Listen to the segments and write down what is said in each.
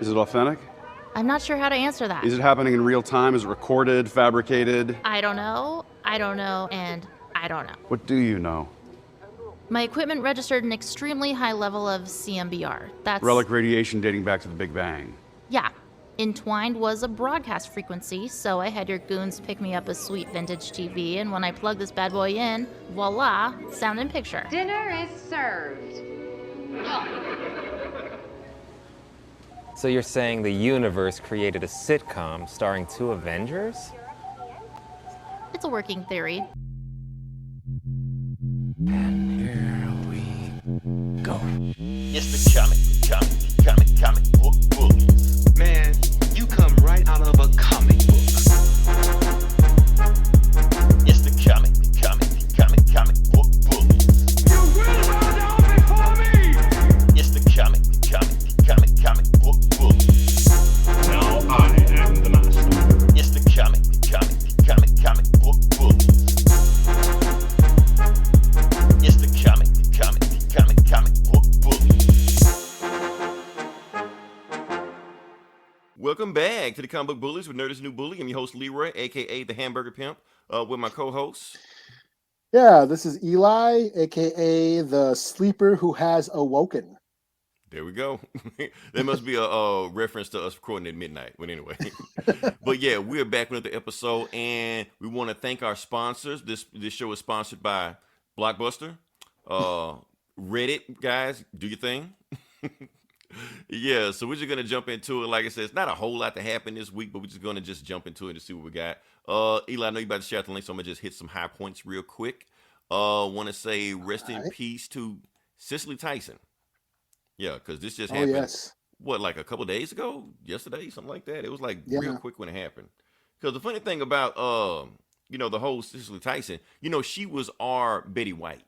Is it authentic? I'm not sure how to answer that. Is it happening in real time? Is it recorded, fabricated? I don't know, and I don't know. What do you know? My equipment registered an extremely high level of CMBR. That's... Relic radiation dating back to the Big Bang. Yeah. Entwined was a broadcast frequency, so I had your goons pick me up a sweet vintage TV, and when I plugged this bad boy in, voila, sound and picture. Dinner is served. So you're saying the universe created a sitcom starring 2 Avengers? It's a working theory. And here we go. It's the comic book bullies. Man, you come right out of a comic book. It's the comic book bullies. You will bow down before me! It's the comic book bullies. Now I am the master. It's the comic book bullies. It's the comic book bullies. Welcome back to the Comic Book Bullies with Nerdist New Bully. I'm your host Leroy, aka the Hamburger Pimp, with my co-hosts. Yeah, this is Eli, aka the sleeper who has awoken. There we go. There must be a reference to us recording at midnight. But anyway, but yeah, we're back with another episode, and we want to thank our sponsors. This show is sponsored by Blockbuster. Reddit, guys, do your thing. Yeah, so we're just gonna jump into it. Like I said, it's not a whole lot to happen this week, but we're just gonna jump into it and see what we got. Eli, I know you about to share the link, so I'm gonna just hit some high points real quick. Want to say rest in peace to Cicely Tyson. Yeah, because this just happened. Yes. What, like a couple days ago? Yesterday, something like that. It was like Yeah. real quick when it happened. Because the funny thing about the whole Cicely Tyson, she was our Betty White.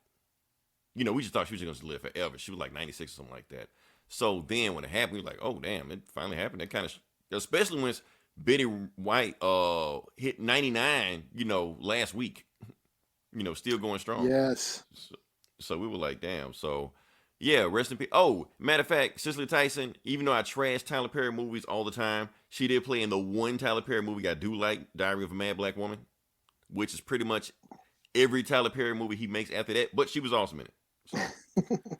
We just thought she was just gonna live forever. She was like 96 or something like that. So then when it happened, we were like, oh damn, it finally happened. That kind of, especially when Betty White hit 99, last week. Still going strong. Yes. So we were like, damn. So yeah, rest in peace. Oh, matter of fact, Cicely Tyson, even though I trash Tyler Perry movies all the time, she did play in the one Tyler Perry movie I do like, Diary of a Mad Black Woman, which is pretty much every Tyler Perry movie he makes after that. But she was awesome in it. So.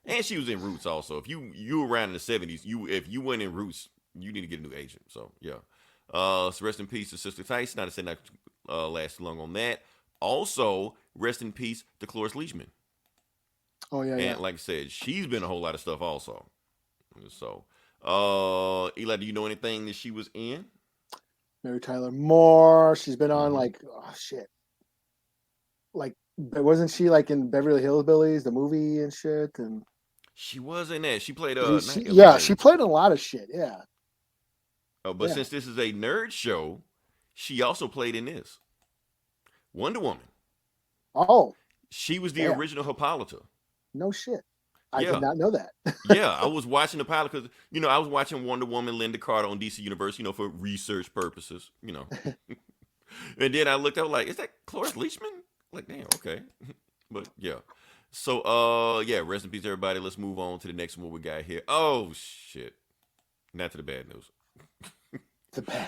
And she was in Roots also. If you were around in the 70s, if you weren't in Roots, you need to get a new agent. So yeah. So rest in peace to Cicely Tyson. Not to say not last too long on that. Also, rest in peace to Cloris Leachman. Oh yeah. And like I said, she's been a whole lot of stuff also. So, Eli, do you know anything that she was in? Mary Tyler Moore. She's been on like wasn't she like in Beverly Hillbillies, the movie and shit? And she was in that. She played she played in a lot of shit. Yeah. But since this is a nerd show, she also played in this Wonder Woman. Oh. She was the original Hippolyta. No shit. I did not know that. Yeah, I was watching Hippolyta because, I was watching Wonder Woman, Linda Carter on DC Universe, for research purposes, And then I looked up like, is that Cloris Leachman? Like, damn, okay. But yeah. So, rest in peace, everybody. Let's move on to the next one we got here. Oh, shit. Not to the bad news.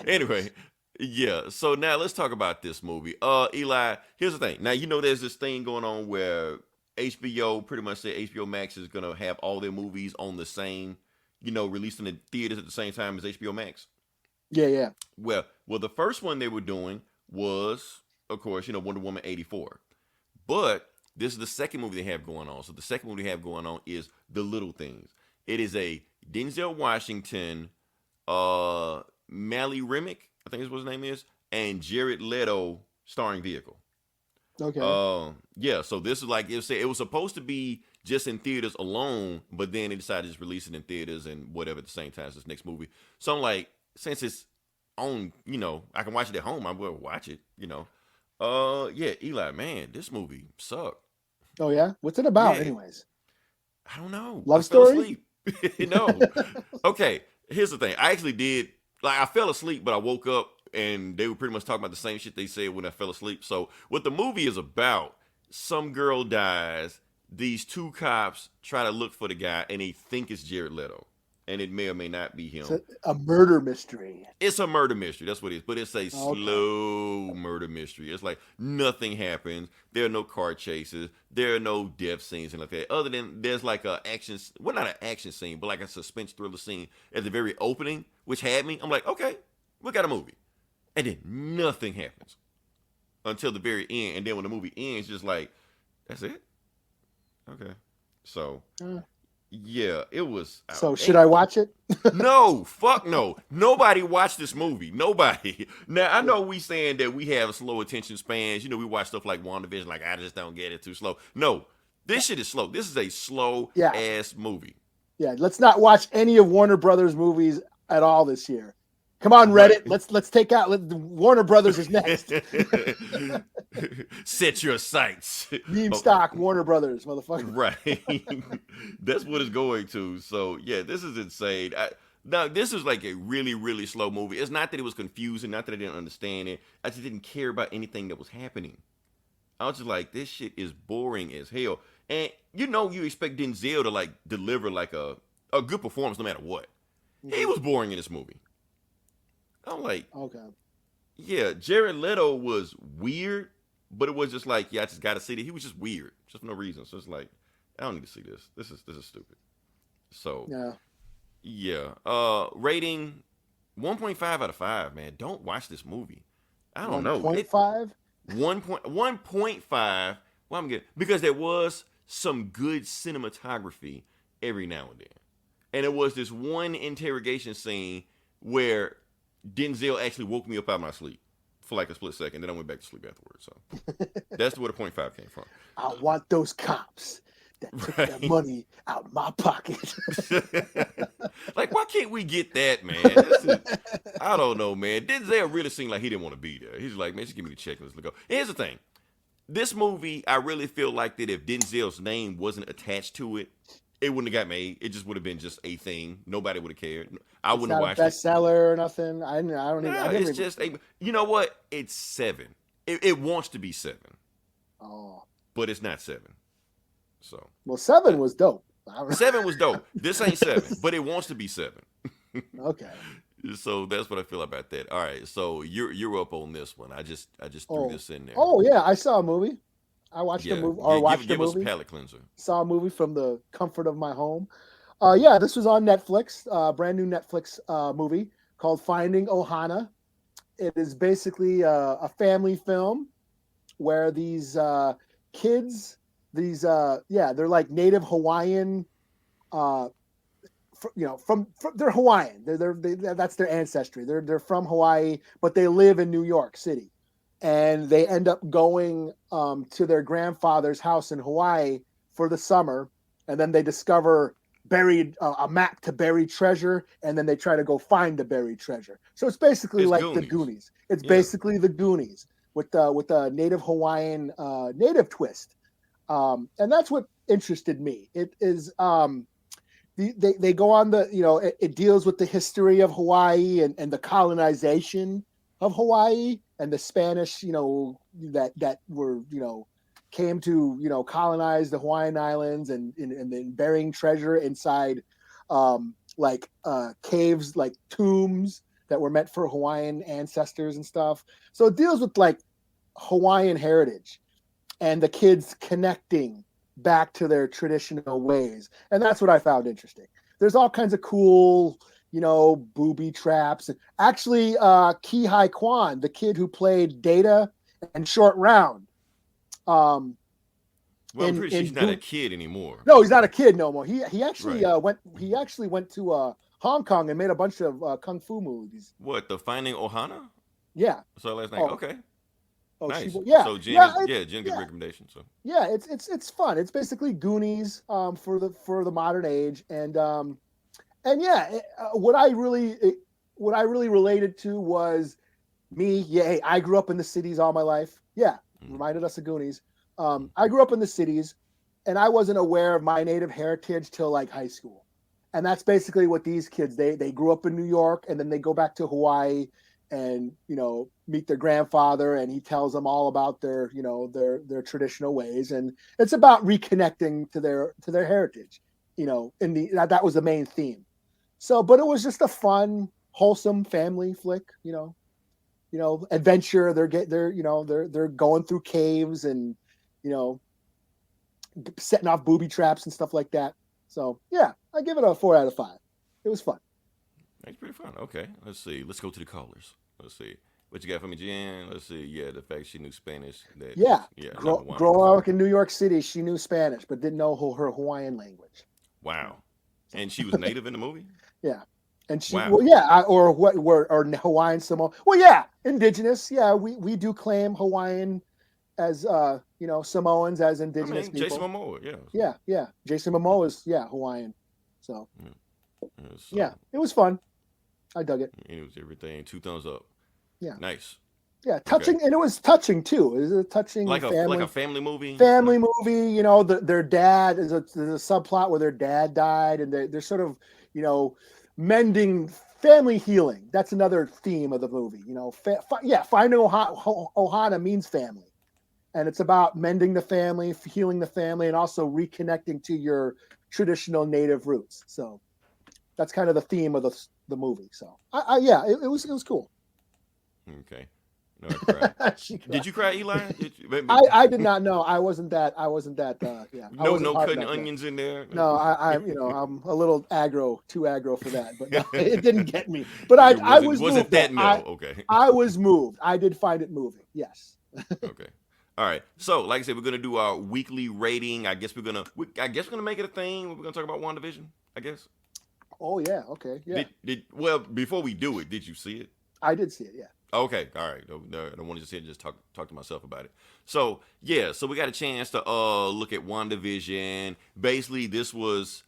Anyway, yeah. So now let's talk about this movie. Eli, here's the thing. Now, there's this thing going on where HBO pretty much said HBO Max is going to have all their movies on the same, released in the theaters at the same time as HBO Max. Yeah. Well, the first one they were doing was, of course, Wonder Woman 84. But this is the second movie they have going on. So the second movie they have going on is The Little Things. It is a Denzel Washington, Mally Remick, I think is what his name is, and Jared Leto starring vehicle. Okay. Yeah, so this is like, it was supposed to be just in theaters alone, but then they decided to just release it in theaters and whatever at the same time as this next movie. So I'm like, since it's on, I can watch it at home, I will watch it, Yeah, Eli, man, this movie sucked. Oh yeah? What's it about anyways? I don't know. Love story? No. Okay, here's the thing. I actually did, I fell asleep, but I woke up and they were pretty much talking about the same shit they said when I fell asleep. So what the movie is about, some girl dies, these two cops try to look for the guy and they think it's Jared Leto. and it may or may not be him. It's a murder mystery. It's a murder mystery. That's what it is. But it's a Okay. slow murder mystery. It's like nothing happens. There are no car chases. There are no death scenes and like that. Other than there's like a action, well, not an action scene, but like a suspense thriller scene at the very opening, which had me. I'm like, okay, we got a movie, and then nothing happens until the very end. And then when the movie ends, just like, that's it. Okay, so. Yeah, it was. So should I watch it? No, fuck no. Nobody watched this movie. Nobody. Now, I know we saying that we have slow attention spans. You know, we watch stuff like WandaVision, like, I just don't get it, too slow. No, this shit is slow. This is a slow-ass movie. Yeah, let's not watch any of Warner Brothers movies at all this year. Come on, Reddit. Let's take out. Warner Brothers is next. Set your sights. Meme stock, Warner Brothers, motherfucker. Right. That's what it's going to. So, yeah, this is insane. Now, this is like a really, really slow movie. It's not that it was confusing, not that I didn't understand it. I just didn't care about anything that was happening. I was just like, this shit is boring as hell. And you know you expect Denzel to like deliver like a good performance no matter what. He was boring in this movie. I'm like, okay. Yeah, Jared Leto was weird, but it was just like, yeah, I just got to see that. He was just weird, just for no reason. So it's like, I don't need to see this. This is stupid. So yeah. Rating 1.5 out of 5. Man, don't watch this movie. I don't know. 1.5. 1.5. Well, I'm good because there was some good cinematography every now and then, and it was this one interrogation scene where Denzel actually woke me up out of my sleep for like a split second. Then I went back to sleep afterwards. So that's where the 0.5 came from. I want those cops that took that money out of my pocket. Like, why can't we get that, man? I don't know, man. Denzel really seemed like he didn't want to be there. He's like, man, just give me the check and let's go. Here's the thing. This movie, I really feel like that if Denzel's name wasn't attached to it, it wouldn't have got made. It just would have been just a thing. Nobody would have cared. I wouldn't have watched it. Bestseller or nothing. I don't even. It's just you know what? It's 7. It wants to be 7. Oh. But it's not 7. So. Well, 7 was dope. 7 was dope. This ain't 7, but it wants to be 7. Okay. So that's what I feel about that. All right. So you're up on this one. I just threw this in there. Oh yeah, I saw a movie. I watched a movie. Give us a palate cleanser. Saw a movie from the comfort of my home. Yeah, this was on Netflix. Brand new Netflix movie called Finding Ohana. It is basically a family film where these kids, they're like native Hawaiian. They're Hawaiian. That's their ancestry. They're from Hawaii, but they live in New York City. And they end up going to their grandfather's house in Hawaii for the summer, and then they discover a map to buried treasure, and then they try to go find the buried treasure. So it's basically like the Goonies. It's basically the Goonies with a native Hawaiian native twist, and that's what interested me. It is they go on it deals with the history of Hawaii and the colonization of Hawaii and the Spanish, that were, came to, colonize the Hawaiian Islands and then burying treasure inside caves, like tombs that were meant for Hawaiian ancestors and stuff. So it deals with like Hawaiian heritage and the kids connecting back to their traditional ways. And that's what I found interesting. There's all kinds of cool, booby traps. Actually, Ki Hai Kwan, the kid who played Data and Short Round. I'm pretty sure he's not a kid anymore. No, he's not a kid no more. He actually went to Hong Kong and made a bunch of kung fu movies. What, the Finding Ohana? Yeah. So last night, okay. Oh, nice. So Jen good recommendation. So yeah, it's fun. It's basically Goonies for the modern age, and what I really related to was me. Yeah, hey, I grew up in the cities all my life. Yeah, reminded us of Goonies. I grew up in the cities, and I wasn't aware of my native heritage till like high school, and that's basically what these kids they grew up in New York, and then they go back to Hawaii. And meet their grandfather, and he tells them all about their traditional ways, and it's about reconnecting to their heritage. That was the main theme. So, but it was just a fun, wholesome family flick, adventure. They're going through caves and, setting off booby traps and stuff like that. So yeah, I give it a 4 out of 5. It was fun. That's pretty fun. Okay, let's see. Let's go to the callers. Let's see. What you got for me, Jen? Let's see. Yeah, the fact she knew Spanish. Growing up in New York City, she knew Spanish, but didn't know her Hawaiian language. Wow. And she was native in the movie? Yeah. And she, wow. well, yeah, or Hawaiian Samoan. Well, yeah, indigenous. Yeah, we do claim Hawaiian as, Samoans as indigenous people. Jason Momoa, yeah. Yeah. Jason Momoa is, Hawaiian. So, yeah, it was fun. I dug it. It was everything. 2 thumbs up. Yeah. Nice. Yeah, touching, okay. And it was touching too. It was a touching like a family movie. Family movie. Their dad there's a subplot where their dad died, and they're sort of mending, family healing. That's another theme of the movie. Finding Ohana means family, and it's about mending the family, healing the family, and also reconnecting to your traditional native roots. So that's kind of the theme of the movie. So it was cool. Okay. No, I cried. Did you cry, Eli? I did not know. I wasn't that. Yeah. No cutting onions in there. No, I'm a little too aggro for that. But no, it didn't get me. But I was moved. Okay. I was moved. I did find it moving. Yes. Okay. All right. So, like I said, we're gonna do our weekly rating. I guess we're gonna make it a thing. We're gonna talk about WandaVision. I guess. Oh yeah. Okay. Yeah. Well, before we do it, did you see it? I did see it. Yeah. Okay, all right. I don't want to just sit and just talk to myself about it. So yeah, so we got a chance to look at WandaVision. Basically, this was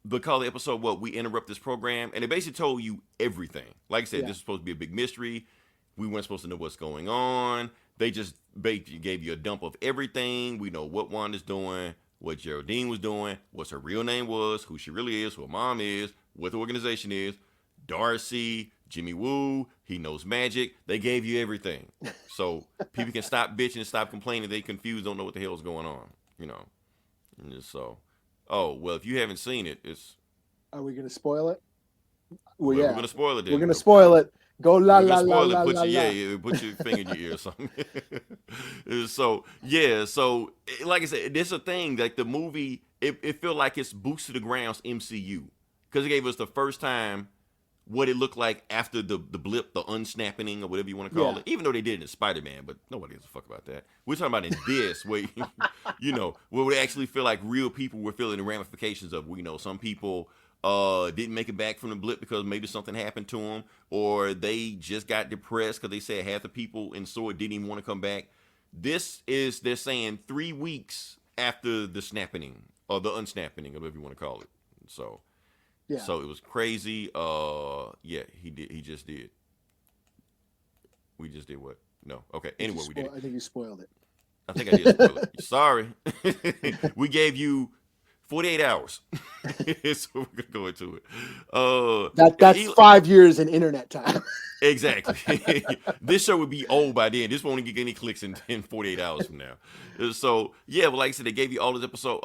the episode. What we interrupt this program, and it basically told you everything. Like I said, This was supposed to be a big mystery. We weren't supposed to know what's going on. They just basically gave you a dump of everything. We know what Wanda's doing, what Geraldine was doing, what her real name was, who she really is, who her mom is, what the organization is, Darcy, Jimmy Woo, he knows magic. They gave you everything. So people can stop bitching and stop complaining. They confused, don't know what the hell is going on. And just so. Oh, well, if you haven't seen it, it's... Are we going to spoil it? Well, we're going to spoil it then. We're going to spoil it. Go la la la la la. Yeah, put your finger in your ear or something. So, like I said, this is a thing. Like the movie, it felt like it's boots to the ground's MCU. Because it gave us the first time what it looked like after the blip, the unsnapping or whatever you want to call it. Even though they did it in Spider-Man, but nobody gives a fuck about that. We're talking about in this, where, where we actually feel like real people were feeling the ramifications of, some people didn't make it back from the blip because maybe something happened to them, or they just got depressed because they said half the people in SWORD didn't even want to come back. This is, they're saying 3 weeks after the snapping, or the unsnapping, or whatever you want to call it. So... Yeah. So it was crazy. He just did. We just did what? No. Okay. Anyway, we did. I think you spoiled it. I think I did spoil it. Sorry. We gave you 48 hours. So we're gonna go into it. That's 5 years in internet time. Exactly. This show would be old by then. This won't get any clicks in 48 hours from now. So yeah, well, like I said, they gave you all this episode.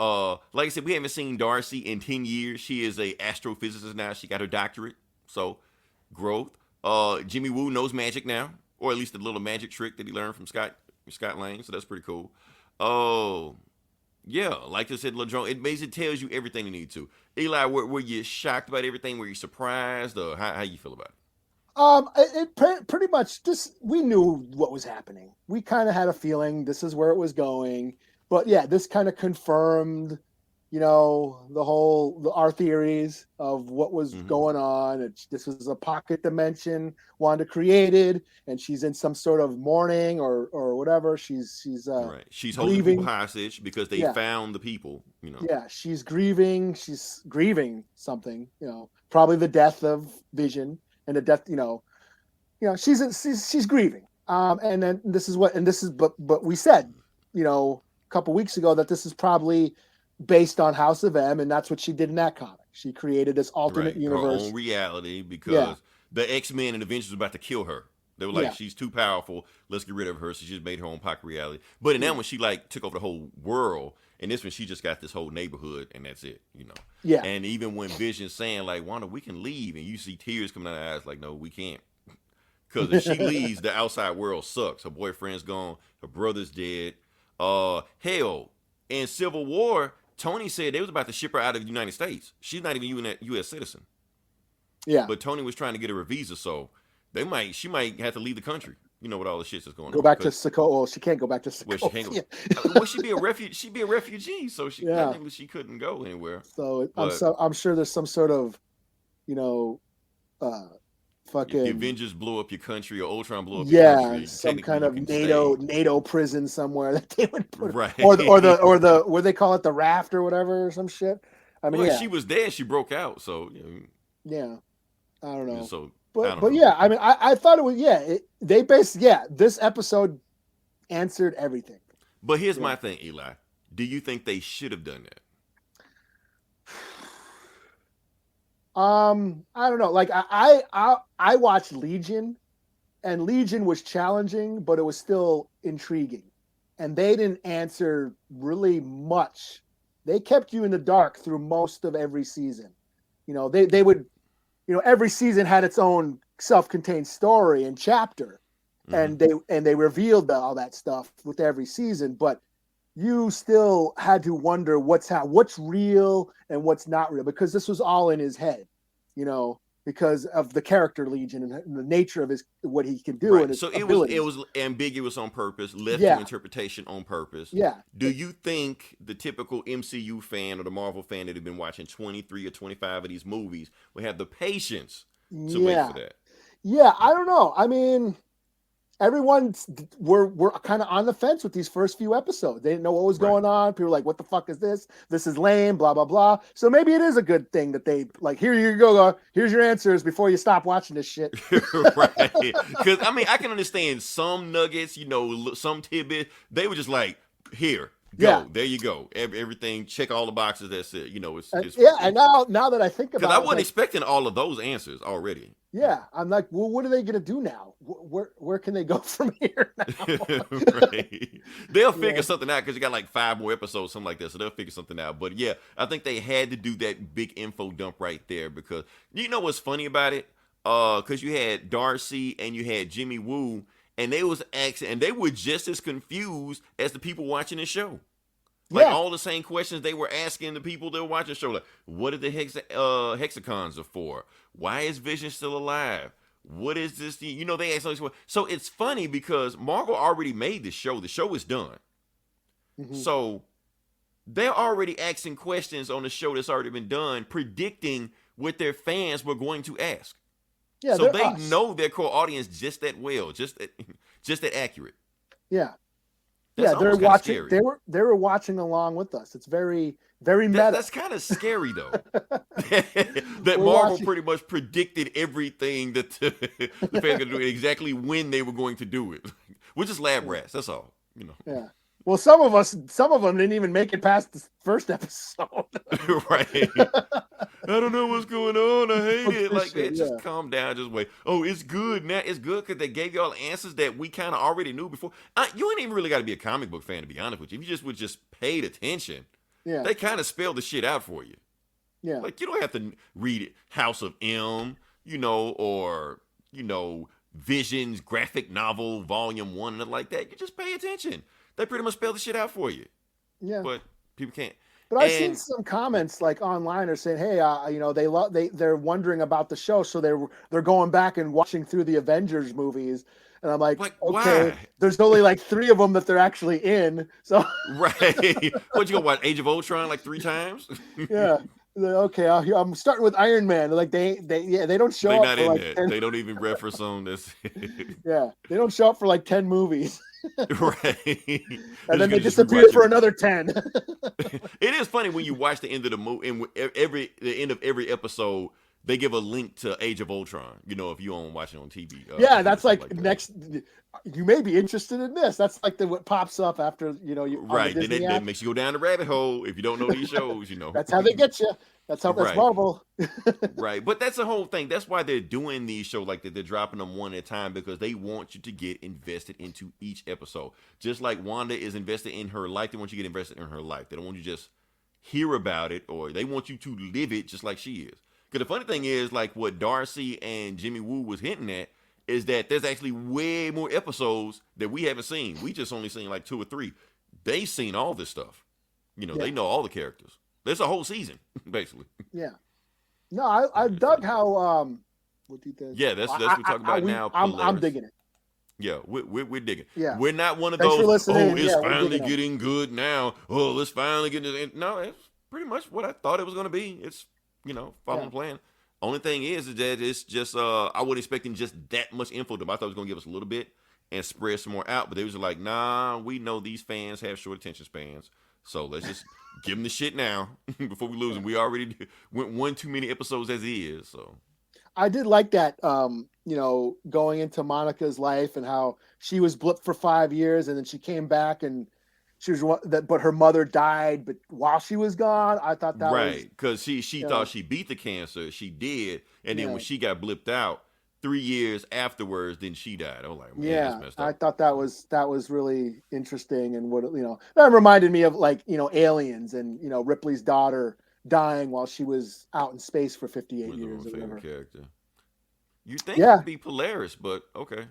Like I said, we haven't seen Darcy in 10 years. She is a astrophysicist now. She got her doctorate. So growth. Jimmy Woo knows magic now, or at least a little magic trick that he learned from Scott Lang. So that's pretty cool. Oh. Yeah, like I said, Ladrone, it basically tells you everything you need to. Eli, were you shocked about everything? Were you surprised, or how you feel about it? It pretty much just, we knew what was happening. We kind of had a feeling this is where it was going, but yeah, this kind of confirmed, our theories of what was going on. This was a pocket dimension Wanda created, and she's in some sort of mourning or whatever. She's right. She's holding people hostage because they found the people. Yeah, she's grieving. She's grieving something. Probably the death of Vision. And the death, she's grieving. And then but we said, a couple weeks ago that this is probably based on House of M, and that's what she did in that comic. She created this alternate universe, her own reality, because the X-Men and Avengers were about to kill her. They were like, Yeah. she's too powerful. Let's get rid of her. So she just made her own pocket reality. But in that one, she like took over the whole world. And this one, she just got this whole neighborhood, and that's it, you know. Yeah. And even when Vision's saying like, Wanda, we can leave, and you see tears coming out of her eyes, like, no, we can't. Because if she leaves, the outside world sucks. Her boyfriend's gone. Her brother's dead. Hell, in Civil War, Tony said they was about to ship her out of the United States. She's not even a U.S. citizen. Yeah. But Tony was trying to get her a visa, so she might have to leave the country. You know, with all the shit that's going on. Go back to Sokovia. Well, she can't go back to Sokovia. Well, she can't go. Well, she'd be a refugee. She'd be a refugee, so technically she couldn't go anywhere. So But I'm sure there's some sort of, you know, fucking the Avengers blew up your country, or Ultron blew up your country. some kind technically of you can stay. NATO prison somewhere that they would put, Right. or the what they call it, the raft or whatever, or some shit. I mean, Well, yeah, she was there. She broke out. So yeah, I don't know. So But I don't know. yeah, I mean, I thought it was this episode answered everything. But here's my thing, Eli. Do you think they should have done that? I don't know. Like I watched Legion, and Legion was challenging, but it was still intriguing. And they didn't answer really much. They kept you in the dark through most of every season. You know, they would, you know, every season had its own self-contained story and chapter, and they revealed all that stuff with every season, but you still had to wonder what's real and what's not real, because this was all in his head, you know, because of the character Legion and the nature of what he can do. Right. And his So abilities. it was ambiguous on purpose, left to interpretation on purpose. Yeah. Do you think the typical MCU fan or the Marvel fan that had been watching 23 or 25 of these movies would have the patience to wait for that? Yeah, I don't know. I mean, everyone were kind of on the fence with these first few episodes. They didn't know what was going on. People were like, what the fuck is this? This is lame, blah, blah, blah. So maybe it is a good thing that they like, here you go. Here's your answers before you stop watching this shit. Right. Because, I mean, I can understand some nuggets, you know, some tidbit. They were just like, here, go. There you go. Everything, check all the boxes. That's it. You know, it's and now that I think about it. Because I wasn't expecting all of those answers already. Yeah, I'm like, well, what are they gonna do now? Where can they go from here now? Right. They'll figure something out, because you got like 5 more episodes, something like that. So they'll figure something out. But yeah, I think they had to do that big info dump right there, because you know what's funny about it? Because you had Darcy and you had Jimmy Woo, and they was asking, and they were just as confused as the people watching the show. Like all the same questions they were asking the people that were watching the show. Like, what are the hexagons are for? Why is Vision still alive? What is this? You know, they asked all these questions. So it's funny because Marvel already made the show. The show is done. Mm-hmm. So they're already asking questions on the show that's already been done, predicting what their fans were going to ask. Yeah, so they know their core audience just that well, just that accurate. Yeah. That's they're watching. scary. They were watching along with us. It's very, very meta. That's kind of scary though. That Marvel pretty much predicted everything that the fans were going to do, exactly when they were going to do it. We're just lab rats. That's all. You know. Yeah. Well, some of them didn't even make it past the first episode. Right. I don't know what's going on. I hate it. Like, just calm down. Just wait. Oh, it's good now. It's good because they gave you all the answers that we kind of already knew before. You ain't even really got to be a comic book fan, to be honest with you. If you just would just paid attention, they kind of spelled the shit out for you. Yeah. Like, you don't have to read House of M, you know, or, you know, Vision's graphic novel, volume 1, and like that. You just pay attention. They pretty much spell the shit out for you. Yeah. But people can't. But I've seen some comments like online are saying, "Hey, you know, they're wondering about the show, so they're going back and watching through the Avengers movies." And I'm like okay, why? There's only like 3 of them that they're actually in. So right. What, you gonna watch Age of Ultron like 3 times? Yeah. Okay, I'm starting with Iron Man. Like they don't show up. They're not in that. 10... They don't even reference on this. Yeah, they don't show up for like 10 movies. Right. And then they disappear for another 10. It is funny when you watch the end of the movie, and the end of every episode, they give a link to Age of Ultron. You know, if you don't watch it on TV. Yeah, that's like that. next. You may be interested in this. That's like what pops up after you Right. On the Then that makes you go down the rabbit hole if you don't know these shows. That's how they get you. That's Right. Marvel. Right. But that's the whole thing. That's why they're doing these shows like that. They're dropping them one at a time because they want you to get invested into each episode. Just like Wanda is invested in her life, they want you to get invested in her life. They don't want you to just hear about it, or they want you to live it just like she is. Because the funny thing is, like what Darcy and Jimmy Woo was hinting at, is that there's actually way more episodes that we haven't seen. We just only seen like 2 or 3. They've seen all this stuff. They know all the characters. There's a whole season, basically. Yeah. No, I dug how what do you think? Yeah, that's what we're talking about now. I'm digging it. Yeah, we're digging. Yeah. We're not one of Thanks for those, listening. it's Yeah, finally getting good now. Oh, let's finally get it. No, it's pretty much what I thought it was going to be. It's, following the plan. Only thing is that it's just, I wasn't expecting just that much info. I thought it was going to give us a little bit and spread some more out. But they was like, nah, we know these fans have short attention spans. So let's just give them the shit now before we lose them. We already went one too many episodes as it is. So I did like that, going into Monica's life and how she was blipped for 5 years and then she came back and she was but her mother died, but while she was gone, I thought that was right, because she thought she beat the cancer. She did, and then when she got blipped out 3 years afterwards, then she died. I was like, man, that's messed up. I thought that was really interesting, and that reminded me of Aliens and Ripley's daughter dying while she was out in space for 58 years. Favorite whatever. character. You think it would be Polaris, but okay.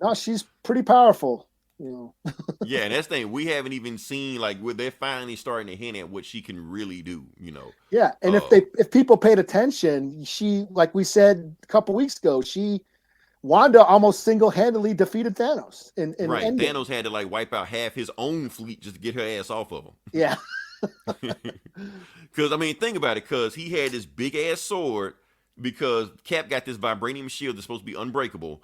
No, she's pretty powerful. Yeah, and that's the thing. We haven't even seen they're finally starting to hint at what she can really do. Yeah, and if people paid attention, she, like we said a couple weeks ago, Wanda almost single-handedly defeated Thanos. In right, Endgame. Thanos had to wipe out half his own fleet just to get her ass off of him. Yeah, because think about it. Because he had this big ass sword. Because Cap got this vibranium shield that's supposed to be unbreakable.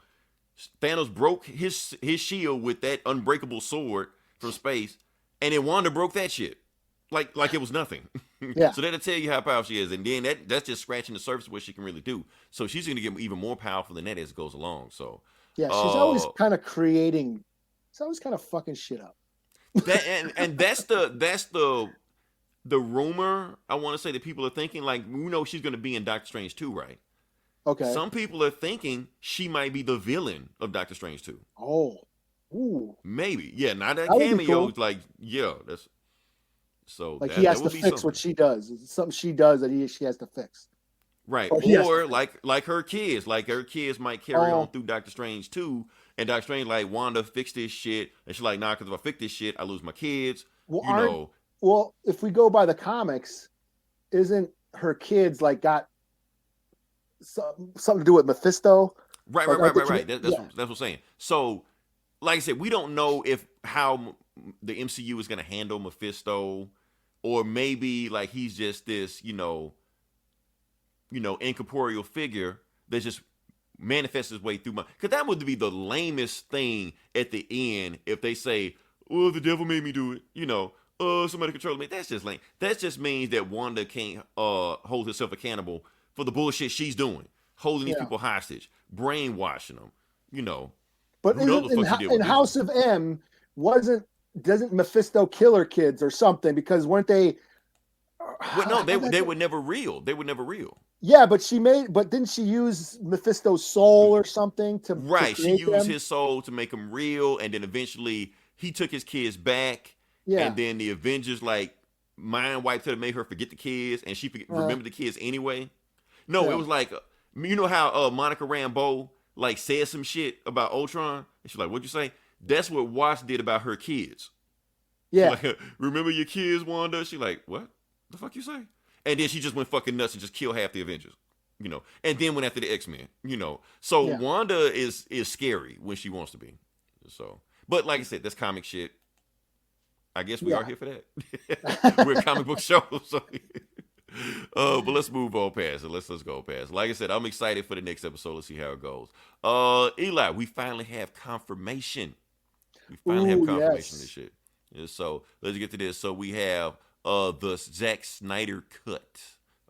Thanos broke his shield with that unbreakable sword from space, and then Wanda broke that shit like it was nothing. Yeah. So that'll tell you how powerful she is, and then that's just scratching the surface of what she can really do. So she's going to get even more powerful than that as it goes along. So yeah, she's always kind of creating. She's always kind of fucking shit up. and that's the rumor. I want to say that people are thinking she's going to be in Doctor Strange 2, right? Okay. Some people are thinking she might be the villain of Doctor Strange 2. Oh. Ooh. Maybe. Yeah, not that That would be cameo. cool. That's so he has to fix what she does. It's something she does that she has to fix. Right. Or like her kids. Like her kids might carry on through Doctor Strange 2. And Doctor Strange Wanda, fix this shit. And she's like, nah, because if I fix this shit, I lose my kids. Well, if we go by the comics, isn't her kids got something to do with Mephisto? Right. That's what I'm saying. So, like I said, we don't know how the MCU is going to handle Mephisto, or maybe he's just this, incorporeal figure that just manifests his way through because that would be the lamest thing at the end if they say, "Oh, the devil made me do it," somebody control me. That's just lame. That just means that Wanda can't hold herself accountable for the bullshit she's doing, holding these people hostage, brainwashing them, But in House of M, doesn't Mephisto kill her kids or something? Because weren't they? Well, no, they were never real. They were never real. Yeah, but didn't she use Mephisto's soul or something to? Right, to she used them? his soul to make him real, and then eventually he took his kids back. Yeah. And then the Avengers mind wiped her to make her forget the kids, and she remembered the kids anyway. No, it was how Monica Rambeau said some shit about Ultron, and she's like, "What'd you say?" That's what Watts did about her kids. Yeah. Remember your kids, Wanda? She what the fuck you say? And then she just went fucking nuts and just killed half the Avengers. And then went after the X-Men. So Wanda is scary when she wants to be. So, but like I said, that's comic shit. I guess we are here for that. We're a comic book show, so. But let's move on past it. Let's go past it. Like I said, I'm excited for the next episode. Let's see how it goes. Eli, we finally have confirmation. Of this shit. Yeah, so let's get to this. So we have the Zack Snyder cut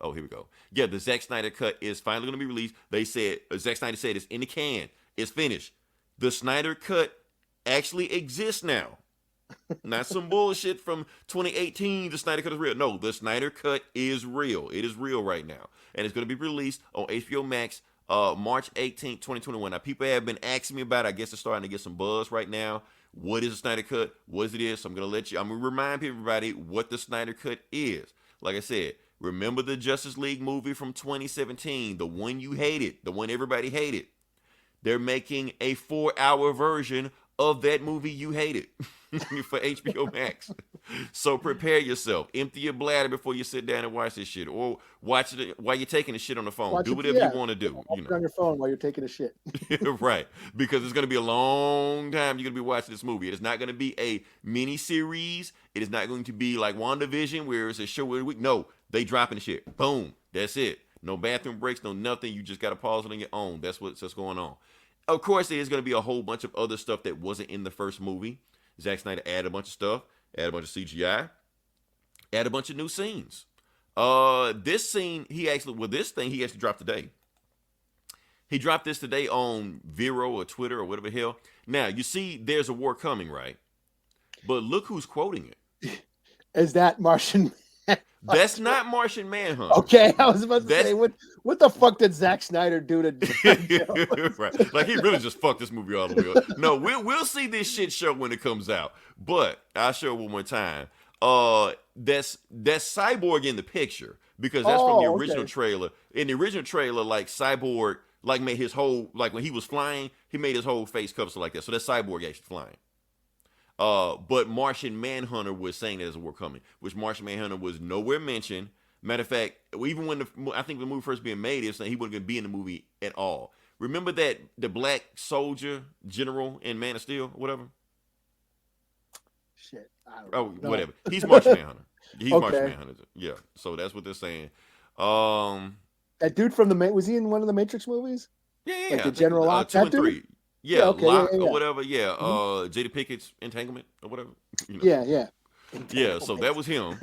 Oh, here we go. Yeah, the Zack Snyder cut is finally going to be released. They said, Zack Snyder said it's in the can. It's finished. The Snyder cut actually exists now. Not some bullshit from 2018. The Snyder cut is real. No, the Snyder cut is real. It is real right now. And it's going to be released on HBO Max March 18th, 2021. Now, people have been asking me about it. I guess it's starting to get some buzz right now. What is the Snyder cut? What is it? So I'm going to remind everybody what the Snyder cut is. Like I said, remember the Justice League movie from 2017, the one you hated, the one everybody hated. They're making a 4-hour version of that movie you hated for HBO Max. So prepare yourself. Empty your bladder before you sit down and watch this shit, or watch it while you're taking the shit on the phone. Do whatever you want to do. Watch it on your phone while you're taking a shit. Right, because it's going to be a long time you're going to be watching this movie. It is not going to be a mini series. It is not going to be like WandaVision where it's a show every week. No, they dropping the shit. Boom, that's it. No bathroom breaks, no nothing. You just got to pause it on your own. That's what's going on. Of course, there's going to be a whole bunch of other stuff that wasn't in the first movie. Zack Snyder added a bunch of stuff, added a bunch of CGI, added a bunch of new scenes. This thing he actually dropped today. He dropped this today on Vero or Twitter or whatever the hell. Now, you see there's a war coming, right? But look who's quoting it. Is that Martian? That's not Martian Manhunter. Okay, I was about to say, what the fuck did Zack Snyder do to? Right, like he really just fucked this movie all the way up. No, we'll see this shit show when it comes out. But I'll show it one more time. That's Cyborg in the picture because that's from the original trailer. In the original trailer, like Cyborg, like made his whole, like when he was flying, he made his whole face cover so like that. So that's Cyborg actually flying. But Martian Manhunter was saying there's a war coming, which Martian Manhunter was nowhere mentioned. Matter of fact, even when I think the movie first being made, it was saying he wasn't going to be in the movie at all. Remember that the black soldier general in Man of Steel, or whatever? Shit, I don't know. Whatever. He's Martian Manhunter. He's Okay. Martian Manhunter. Yeah. So that's what they're saying. That dude from was he in one of the Matrix movies? Yeah. Like the General Locke, 2 that and dude? 3. Yeah, okay, Locke yeah. or whatever. Yeah. Jada Pickett's Entanglement or whatever. You know? Yeah. Yeah, so that was him.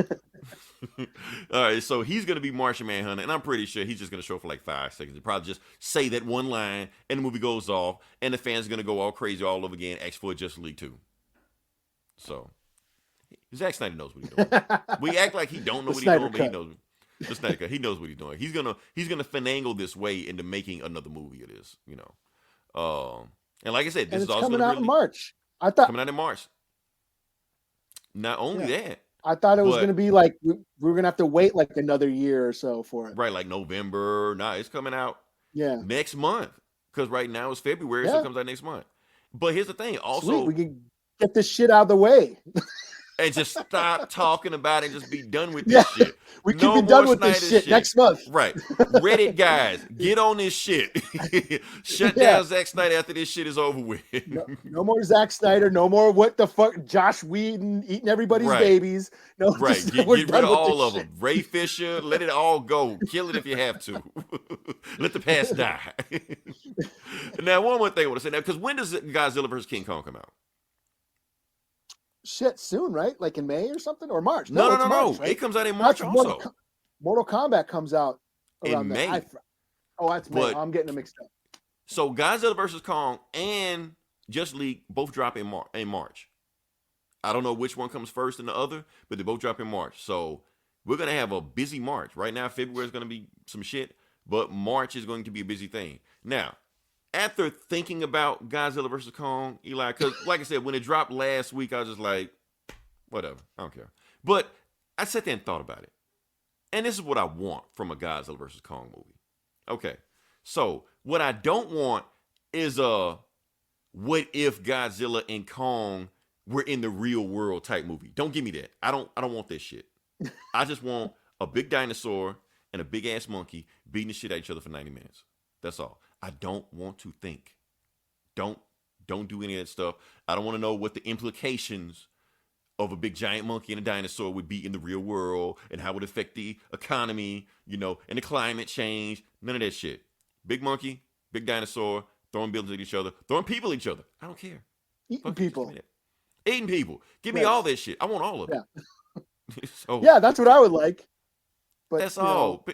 All right, so he's going to be Martian Manhunter, and I'm pretty sure he's just going to show up for like 5 seconds. He'll probably just say that one line, and the movie goes off, and the fans are going to go all crazy all over again, ask for a Justice League 2. So, Zack Snyder knows what he's doing. We act like he don't know what he's doing, but he knows. The Snyder Cut, he knows what he's doing. He's gonna finagle this way into making another movie of this, you know. And like I said, this is also coming out in March. I thought coming out in March. Not only that, I thought it was going to be like we were going to have to wait like another year or so for it. Right, like November. Nah, it's coming out next month. Because right now it's February, so it comes out next month. But here's the thing. Also, sweet, we can get this shit out of the way. And just stop talking about it and just be done with this shit. We can be done with this shit next month. Right. Reddit guys, get on this shit. Shut down Zack Snyder after this shit is over with. No more Zack Snyder. No more what the fuck Josh Whedon eating everybody's babies. No, right. Get rid of all of them. Ray Fisher, let it all go. Kill it if you have to. Let the past die. Now, one more thing I want to say now, because when does Godzilla vs. King Kong come out? Shit, soon, right? Like in May or something, or March? No. March, right? It comes out in March also. Mortal Kombat comes out around in May. That's May. I'm getting them mixed up. So Godzilla vs. Kong and Justice League both drop in March. I don't know which one comes first and the other, but they both drop in March. So we're gonna have a busy March. Right now, February is gonna be some shit, but March is going to be a busy thing. Now, after thinking about Godzilla vs. Kong, Eli, because like I said, when it dropped last week, I was just like, whatever, I don't care. But I sat there and thought about it. And this is what I want from a Godzilla vs. Kong movie. Okay, so what I don't want is what if Godzilla and Kong were in the real world type movie. Don't give me that. I don't want this shit. I just want a big dinosaur and a big ass monkey beating the shit at each other for 90 minutes. That's all. I don't want to think. Don't do any of that stuff. I don't want to know what the implications of a big giant monkey and a dinosaur would be in the real world and how it would affect the economy, and the climate change. None of that shit. Big monkey, big dinosaur, throwing buildings at each other, throwing people at each other. I don't care. Eating people. Eating people. Give me all that shit. I want all of it. Yeah, that's what I would like. But That's you know, all.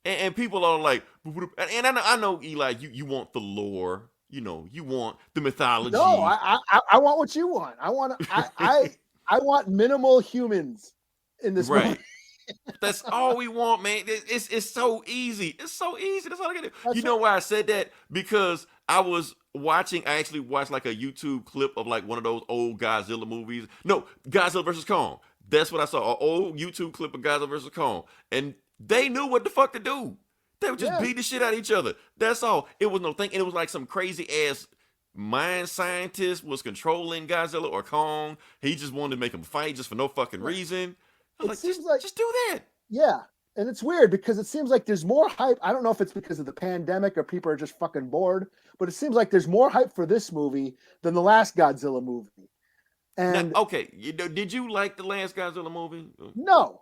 And people are like, and I know Eli, you want the lore, you want the mythology. no, I want what you want. I want minimal humans in this movie. Right. That's all we want, man. It's so easy. It's so easy. That's all I got to do. That's You know why I said that? Because I actually watched like a YouTube clip of like one of those old Godzilla movies. No, Godzilla versus Kong. That's what I saw. An old YouTube clip of Godzilla versus Kong. And they knew what the fuck to do. They would just beat the shit out of each other. That's all. It was no thing. And it was like some crazy ass mind scientist was controlling Godzilla or Kong. He just wanted to make them fight just for no fucking reason. I was just do that. Yeah. And it's weird because it seems like there's more hype. I don't know if it's because of the pandemic or people are just fucking bored, but it seems like there's more hype for this movie than the last Godzilla movie. And now, okay, did you like the last Godzilla movie? no.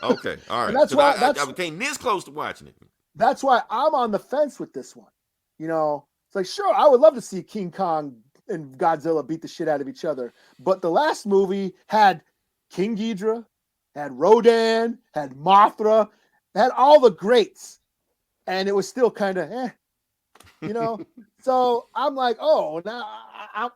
Okay, all right. That's why I came this close to watching it. That's why I'm on the fence with this one. It's like, sure, I would love to see King Kong and Godzilla beat the shit out of each other. But the last movie had King Ghidorah, had Rodan, had Mothra, had all the greats. And it was still kind of, So I'm like, oh, now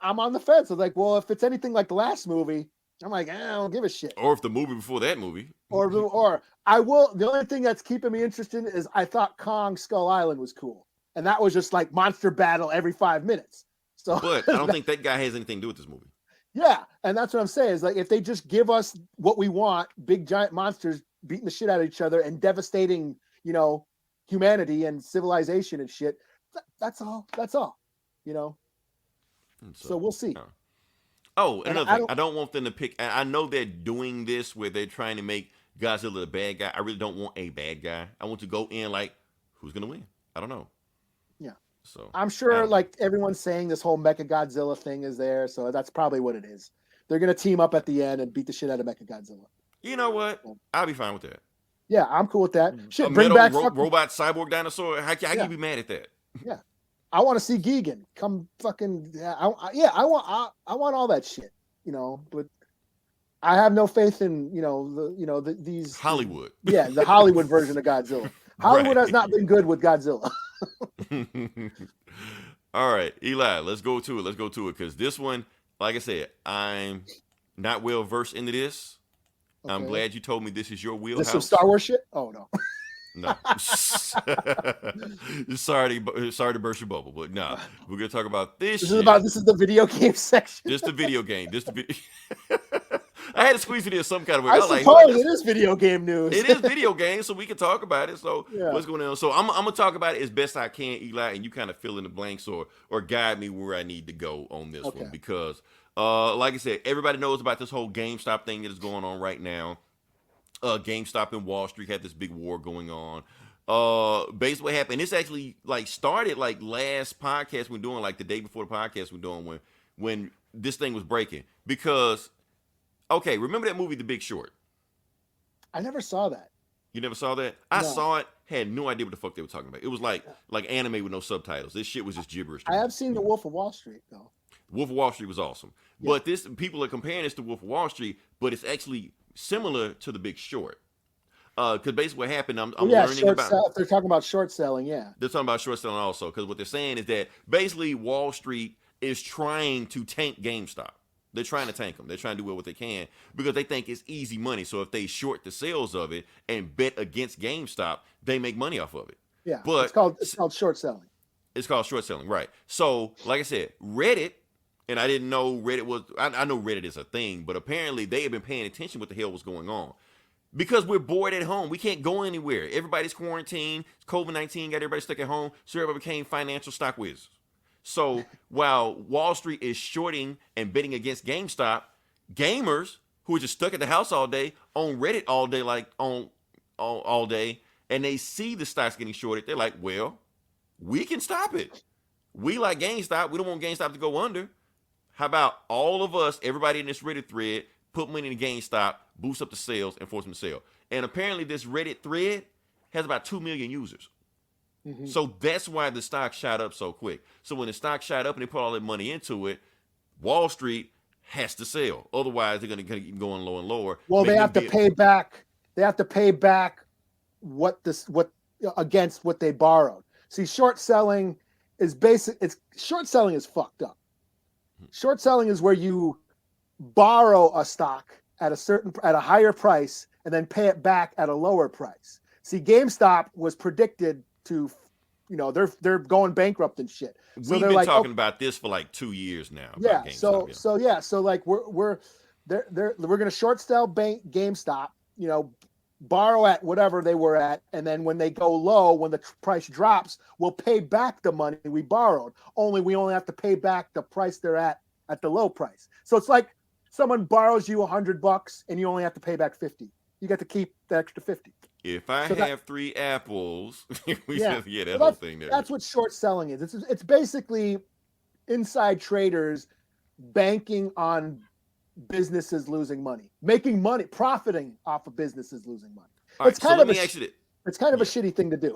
I'm on the fence. I was like, well, if it's anything like the last movie, I'm like, I don't give a shit. Or if the movie before that movie. Or I will. The only thing that's keeping me interested is I thought Kong Skull Island was cool. And that was just like monster battle every 5 minutes. So, but I don't think that guy has anything to do with this movie. Yeah, and that's what I'm saying. Is like if they just give us what we want, big giant monsters beating the shit out of each other and devastating, humanity and civilization and shit. That's all. So we'll see. Oh, and another thing, I don't want them to pick. I know they're doing this where they're trying to make Godzilla the bad guy. I really don't want a bad guy. I want to go in like, who's gonna win? I don't know. Yeah. So I'm sure like everyone's saying this whole Mecha Godzilla thing is there, so that's probably what it is. They're gonna team up at the end and beat the shit out of Mecha Godzilla. You know what? I'll be fine with that. Yeah, I'm cool with that. Shit, A bring metal back robot cyborg dinosaur. How can you be mad at that? Yeah, I want to see Gigan come fucking. I want all that shit. But I have no faith in these Hollywood. Yeah, the Hollywood version of Godzilla. Hollywood has not been good with Godzilla. All right, Eli, let's go to it. Because this one, like I said, I'm not well versed into this. Okay. I'm glad you told me this is your wheelhouse. This some Star Wars shit? Oh no. No. Sorry to burst your bubble, but no. We're gonna talk about this. This is the video game section. Just the video game. I had to squeeze it in some kind of way. I suppose it is video game news. It is video game, so we can talk about it. So what's going on? So I'm gonna talk about it as best I can, Eli, and you kind of fill in the blanks or guide me where I need to go on this one because, like I said, everybody knows about this whole GameStop thing that is going on right now. GameStop and Wall Street had this big war going on. Basically what happened, this actually like started like last podcast we're doing, like the day before the podcast we're doing when this thing was breaking. Because, okay, remember that movie The Big Short? I never saw that. You never saw that? No. I saw it, had no idea what the fuck they were talking about. It was like anime with no subtitles. This shit was just gibberish. I have seen The Wolf of Wall Street though. Wolf of Wall Street was awesome. Yeah. But people are comparing this to Wolf of Wall Street, but it's actually similar to The Big Short. Because basically what happened, I'm learning about... They're talking about short selling, They're talking about short selling also, because what they're saying is that basically Wall Street is trying to tank GameStop. They're trying to tank them. They're trying to do what they can because they think it's easy money. So if they short the sales of it and bet against GameStop, they make money off of it. Yeah, but it's called short selling. It's called short selling, right. So, like I said, Reddit, and I didn't know Reddit was... I know Reddit is a thing, but apparently they have been paying attention what the hell was going on. Because we're bored at home. We can't go anywhere. Everybody's quarantined. COVID-19 got everybody stuck at home. So everybody became financial stock wizards. So while Wall Street is shorting and betting against GameStop, gamers who are just stuck at the house all day, on Reddit all day, all day, and they see the stocks getting shorted, they're like, well, we can stop it. We like GameStop. We don't want GameStop to go under. How about all of us, everybody in this Reddit thread, put money in GameStop, boost up the sales, and force them to sell. And apparently this Reddit thread has about 2 million users. Mm-hmm. So that's why the stock shot up so quick. So when the stock shot up and they put all that money into it, Wall Street has to sell. Otherwise, they're going to keep going lower and lower. Well, they have to pay back. They have to pay back against what they borrowed. See, short selling is short selling is fucked up. Short selling is where you borrow a stock at a higher price and then pay it back at a lower price. See, GameStop was predicted to, they're going bankrupt and shit. So We've been talking about this for like 2 years now. Yeah. GameStop, So like we're gonna short sell GameStop, borrow at whatever they were at, and then when they go low, when the price drops, we'll pay back the money we borrowed. We only have to pay back the price they're at the low price. So it's like someone borrows you $100 and you only have to pay back 50. You get to keep the extra 50. If I have 3 apples, that So whole thing there. That's what short selling is. It's basically inside traders banking on businesses losing money, making money, profiting off of businesses losing money. All right, let me ask you this. It's kind of a shitty thing to do.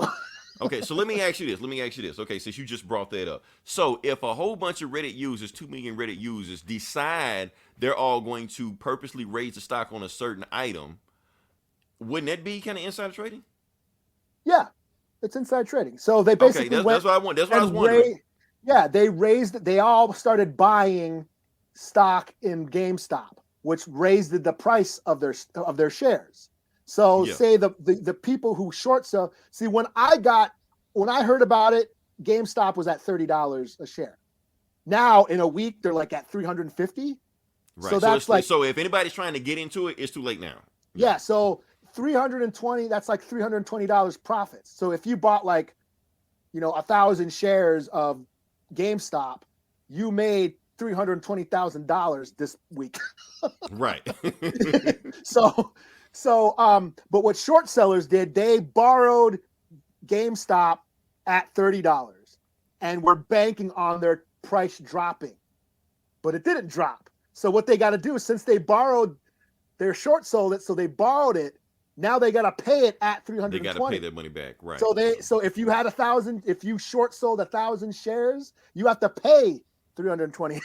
Okay, so let me ask you this. Okay, since you just brought that up. So if a whole bunch of Reddit users, 2 million Reddit users, decide they're all going to purposely raise the stock on a certain item, wouldn't that be kind of insider trading? Yeah, it's inside trading. So they basically that's what I want. That's what I was wondering. They all started buying stock in GameStop, which raised the price of their shares. So say the people who short sell. See, when I heard about it, GameStop was at $30 a share. Now in a week they're like at $350. Right. So that's so if anybody's trying to get into it, it's too late now. Yeah. So 320. That's like $320 profits. So if you bought 1,000 shares of GameStop, you made $320,000 this week. Right. But what short sellers did, they borrowed GameStop at $30 and were banking on their price dropping, but it didn't drop. So what they got to do is, since they borrowed, they're short sold it, so they borrowed it. Now they got to pay it at $320. They got to pay their money back, right? So if you had 1,000, if you short sold 1,000 shares, you have to pay $320.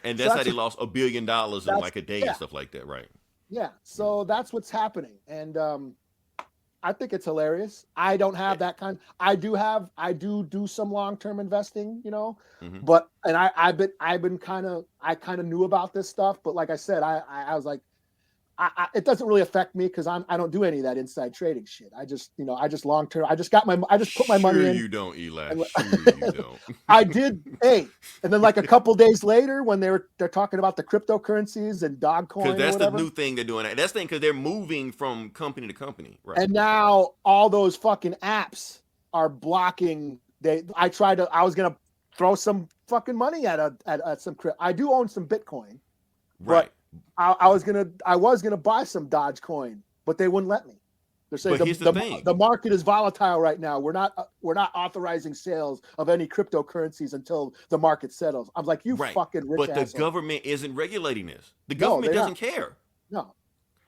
And that's how they lost $1 billion in like a day and stuff like that, right? Yeah. So that's what's happening, and I think it's hilarious. I don't have that kind. I do some long-term investing, but I've been kind of knew about this stuff, but like I said, I was like, it doesn't really affect me because I don't do any of that inside trading shit. I just long term. I just put my money in. You don't, Eli. Sure you don't. I did. And then like a couple days later, when they're talking about the cryptocurrencies and Dogecoin, because that's the new thing they're doing. That's the thing, because they're moving from company to company, right? And now all those fucking apps are blocking. I was gonna throw some fucking money at some crypto. I do own some Bitcoin, right? But I was gonna buy some Dogecoin, but they wouldn't let me. They're saying the market is volatile right now. We're not authorizing sales of any cryptocurrencies until the market settles. I'm like, fucking rich But asshole. the government isn't regulating this. The government doesn't care. No,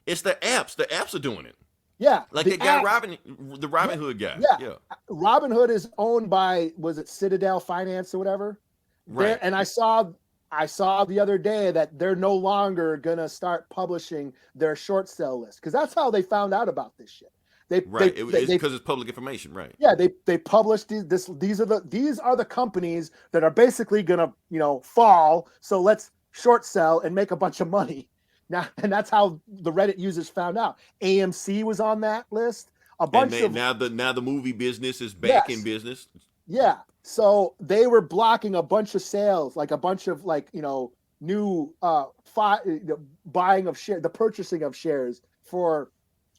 it's the apps. The apps are doing it. Yeah, like the guy Robin Hood guy. Yeah, Robin Hood is owned by, was it Citadel Finance or whatever? Right. And I saw the other day that they're no longer gonna start publishing their short sell list, because that's how they found out about this shit. It's because it's public information, right? Yeah, they published these are the companies that are basically gonna fall. So let's short sell and make a bunch of money now, and that's how the Reddit users found out. AMC was on that list. Now the movie business is back in business. Yeah. So they were blocking a bunch of sales, like a bunch of new buying of shares, the purchasing of shares for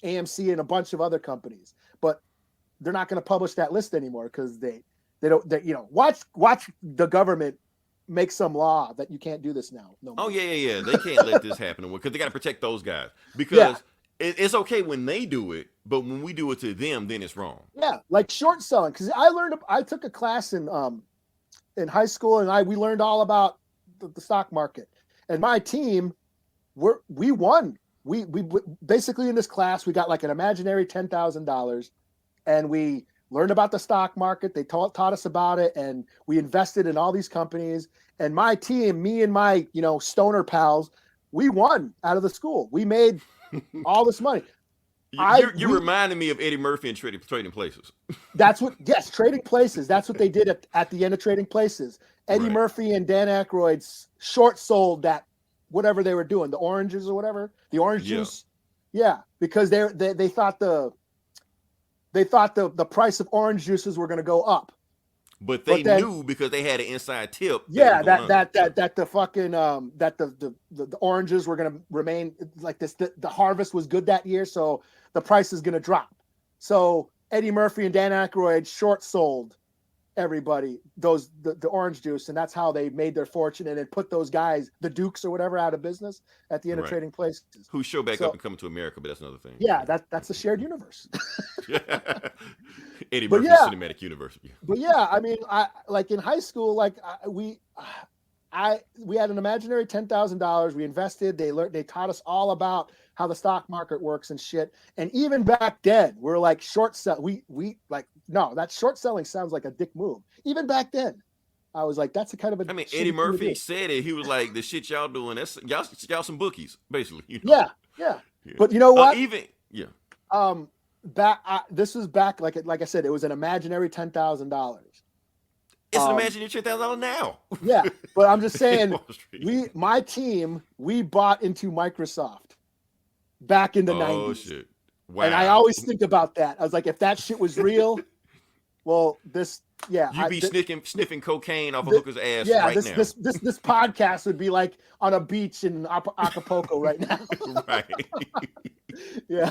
AMC and a bunch of other companies. But they're not going to publish that list anymore because they watch the government make some law that you can't do this now. No more. Oh yeah. They can't let this happen because they got to protect those guys, because it's okay when they do it, but when we do it to them, then it's wrong. Yeah, like short selling. Because I took a class in high school, and we learned all about the stock market. And my team, we won. We basically, in this class, we got like an imaginary $10,000, and we learned about the stock market. They taught us about it, and we invested in all these companies. And my team, me and my stoner pals, we won out of the school. We made all this money. You're reminding me of Eddie Murphy and Trading Places. Trading Places. That's what they did at the end of Trading Places. Eddie Right. Murphy and Dan Aykroyd short sold that whatever they were doing, the oranges or whatever, the orange juice. Yeah, because they thought the price of orange juices were going to go up. But they knew because they had an inside tip. Yeah, that the fucking that the oranges were going to remain like this. The harvest was good that year, so the price is going to drop. So Eddie Murphy and Dan Aykroyd short sold everybody the orange juice, and that's how they made their fortune, and then put those guys, the Dukes or whatever, out of business at the end of Trading Places. Who show back up and Coming to America, but that's another thing. Yeah, that's a shared universe. Eddie Murphy's cinematic universe. But yeah, I mean, I like in high school, like we had an imaginary $10,000. We invested. They taught us all about how the stock market works and shit. And even back then, we're like short sell. We like, no, that short selling sounds like a dick move. Even back then, I was like, that's a kind of a. I mean, Eddie Murphy said it. He was like, the shit y'all doing, that's y'all some bookies, basically. You know? Yeah. But you know what? This was back, like I said, it was an imaginary $10,000. It's an imaginary $10,000 now. Yeah, but I'm just saying, my team, we bought into Microsoft back in the 90s. Oh shit! Wow. And I always think about that. I was like, if that shit was real, well, you'd be sniffing cocaine off a hooker's ass right now. This podcast would be like on a beach in Acapulco right now. Right. Yeah.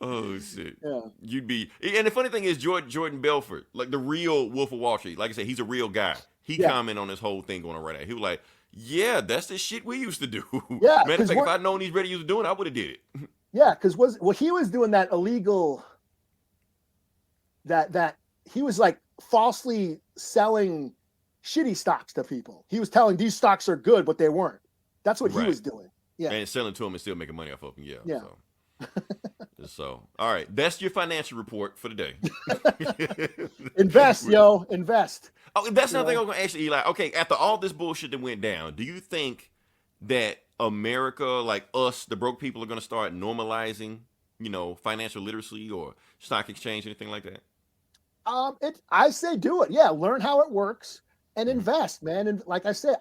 Oh shit! Yeah, you'd be. And the funny thing is, Jordan Belfort, like the real Wolf of Wall Street. Like I said, he's a real guy. He commented on this whole thing going on right now. He was like, "Yeah, that's the shit we used to do." Yeah, matter of fact, if I'd known these radio used to doing, I would have did it. Yeah, because he was doing that illegal. That he was like falsely selling shitty stocks to people. He was telling these stocks are good, but they weren't. That's what he was doing. Yeah, and selling to them and still making money off of them. Yeah. Yeah. So, all right, that's your financial report for the day. Invest. Oh, that's another thing I was going to ask you, Eli. Okay, after all this bullshit that went down, do you think that America, like us, the broke people, are going to start normalizing, financial literacy or stock exchange, anything like that? I say do it. Yeah, learn how it works and invest, man. And like I said,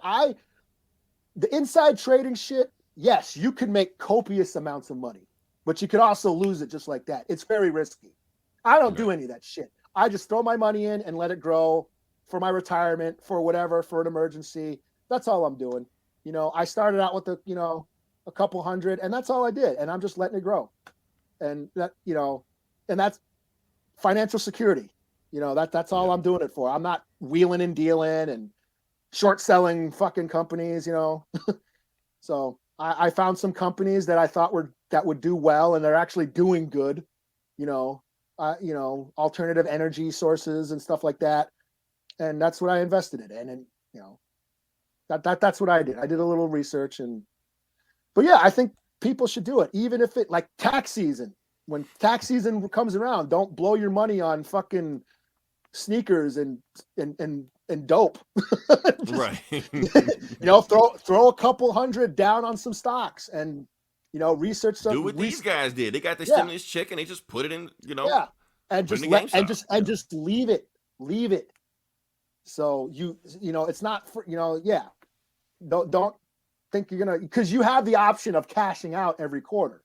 the inside trading shit. Yes, you can make copious amounts of money. But you could also lose it just like that. It's very risky. I don't do any of that shit. I just throw my money in and let it grow for my retirement, for whatever, for an emergency. That's all I'm doing. I started out with a couple hundred, and that's all I did. And I'm just letting it grow. And that, and that's financial security. That's all I'm doing it for. I'm not wheeling and dealing and short selling fucking companies, So I found some companies that I thought that would do well, and they're actually doing good, alternative energy sources and stuff like that. And that's what I invested in. And that's what I did. I did a little research but yeah, I think people should do it. Even if it like tax season, when tax season comes around, don't blow your money on fucking sneakers and dope. Right. Throw a couple hundred down on some stocks and research stuff. Do what these guys did. They got the stimulus check and they just put it in, Yeah. And just just leave it. So it's not for Don't think you're gonna, because you have the option of cashing out every quarter.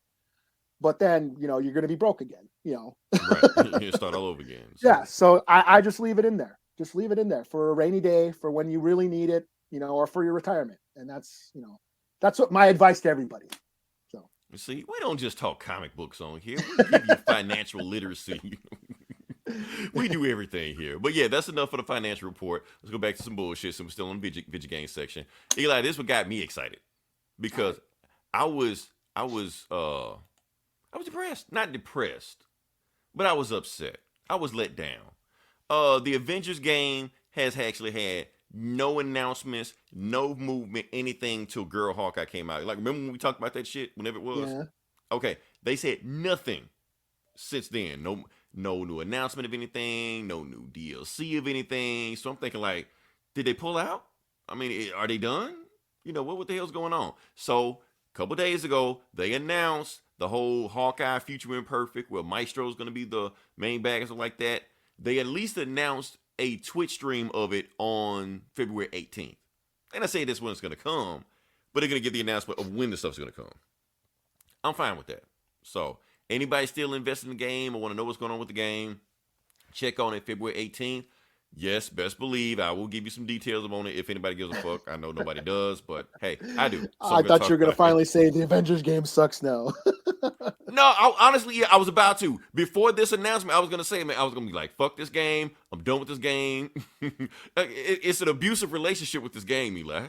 But then, you're going to be broke again, Right. You start all over again. So. Yeah. So I just leave it in there. Just leave it in there for a rainy day, for when you really need it, or for your retirement. And that's what my advice to everybody. So you see, we don't just talk comic books on here. We give you financial literacy. We do everything here. But yeah, that's enough for the financial report. Let's go back to some bullshit. So we're still in the Vidja Gang section. Eli, this what got me excited because I was depressed. Not depressed, but I was upset. I was let down. The Avengers game has actually had no announcements, no movement, anything till Girl Hawkeye came out. Like, remember when we talked about that shit, whenever it was? Yeah. Okay, they said nothing since then. No new announcement of anything, no new DLC of anything. So I'm thinking, like, did they pull out? I mean, are they done? What the hell's going on? So a couple days ago, they announced the whole Hawkeye Future Imperfect, where Maestro's going to be the main bag or something like that. They at least announced a Twitch stream of it on February 18th. And I say this when it's going to come, but they're going to get the announcement of when the stuff's going to come. I'm fine with that. So anybody still invested in the game or want to know what's going on with the game, check on it February 18th. Yes, best believe I will give you some details on it if anybody gives a fuck. I know nobody does, but hey, I do. So I thought you were going to finally say the Avengers game sucks now. No, honestly, I was about to. Before this announcement, I was going to say, man, I was going to be like, fuck this game. I'm done with this game. It's an abusive relationship with this game, Eli.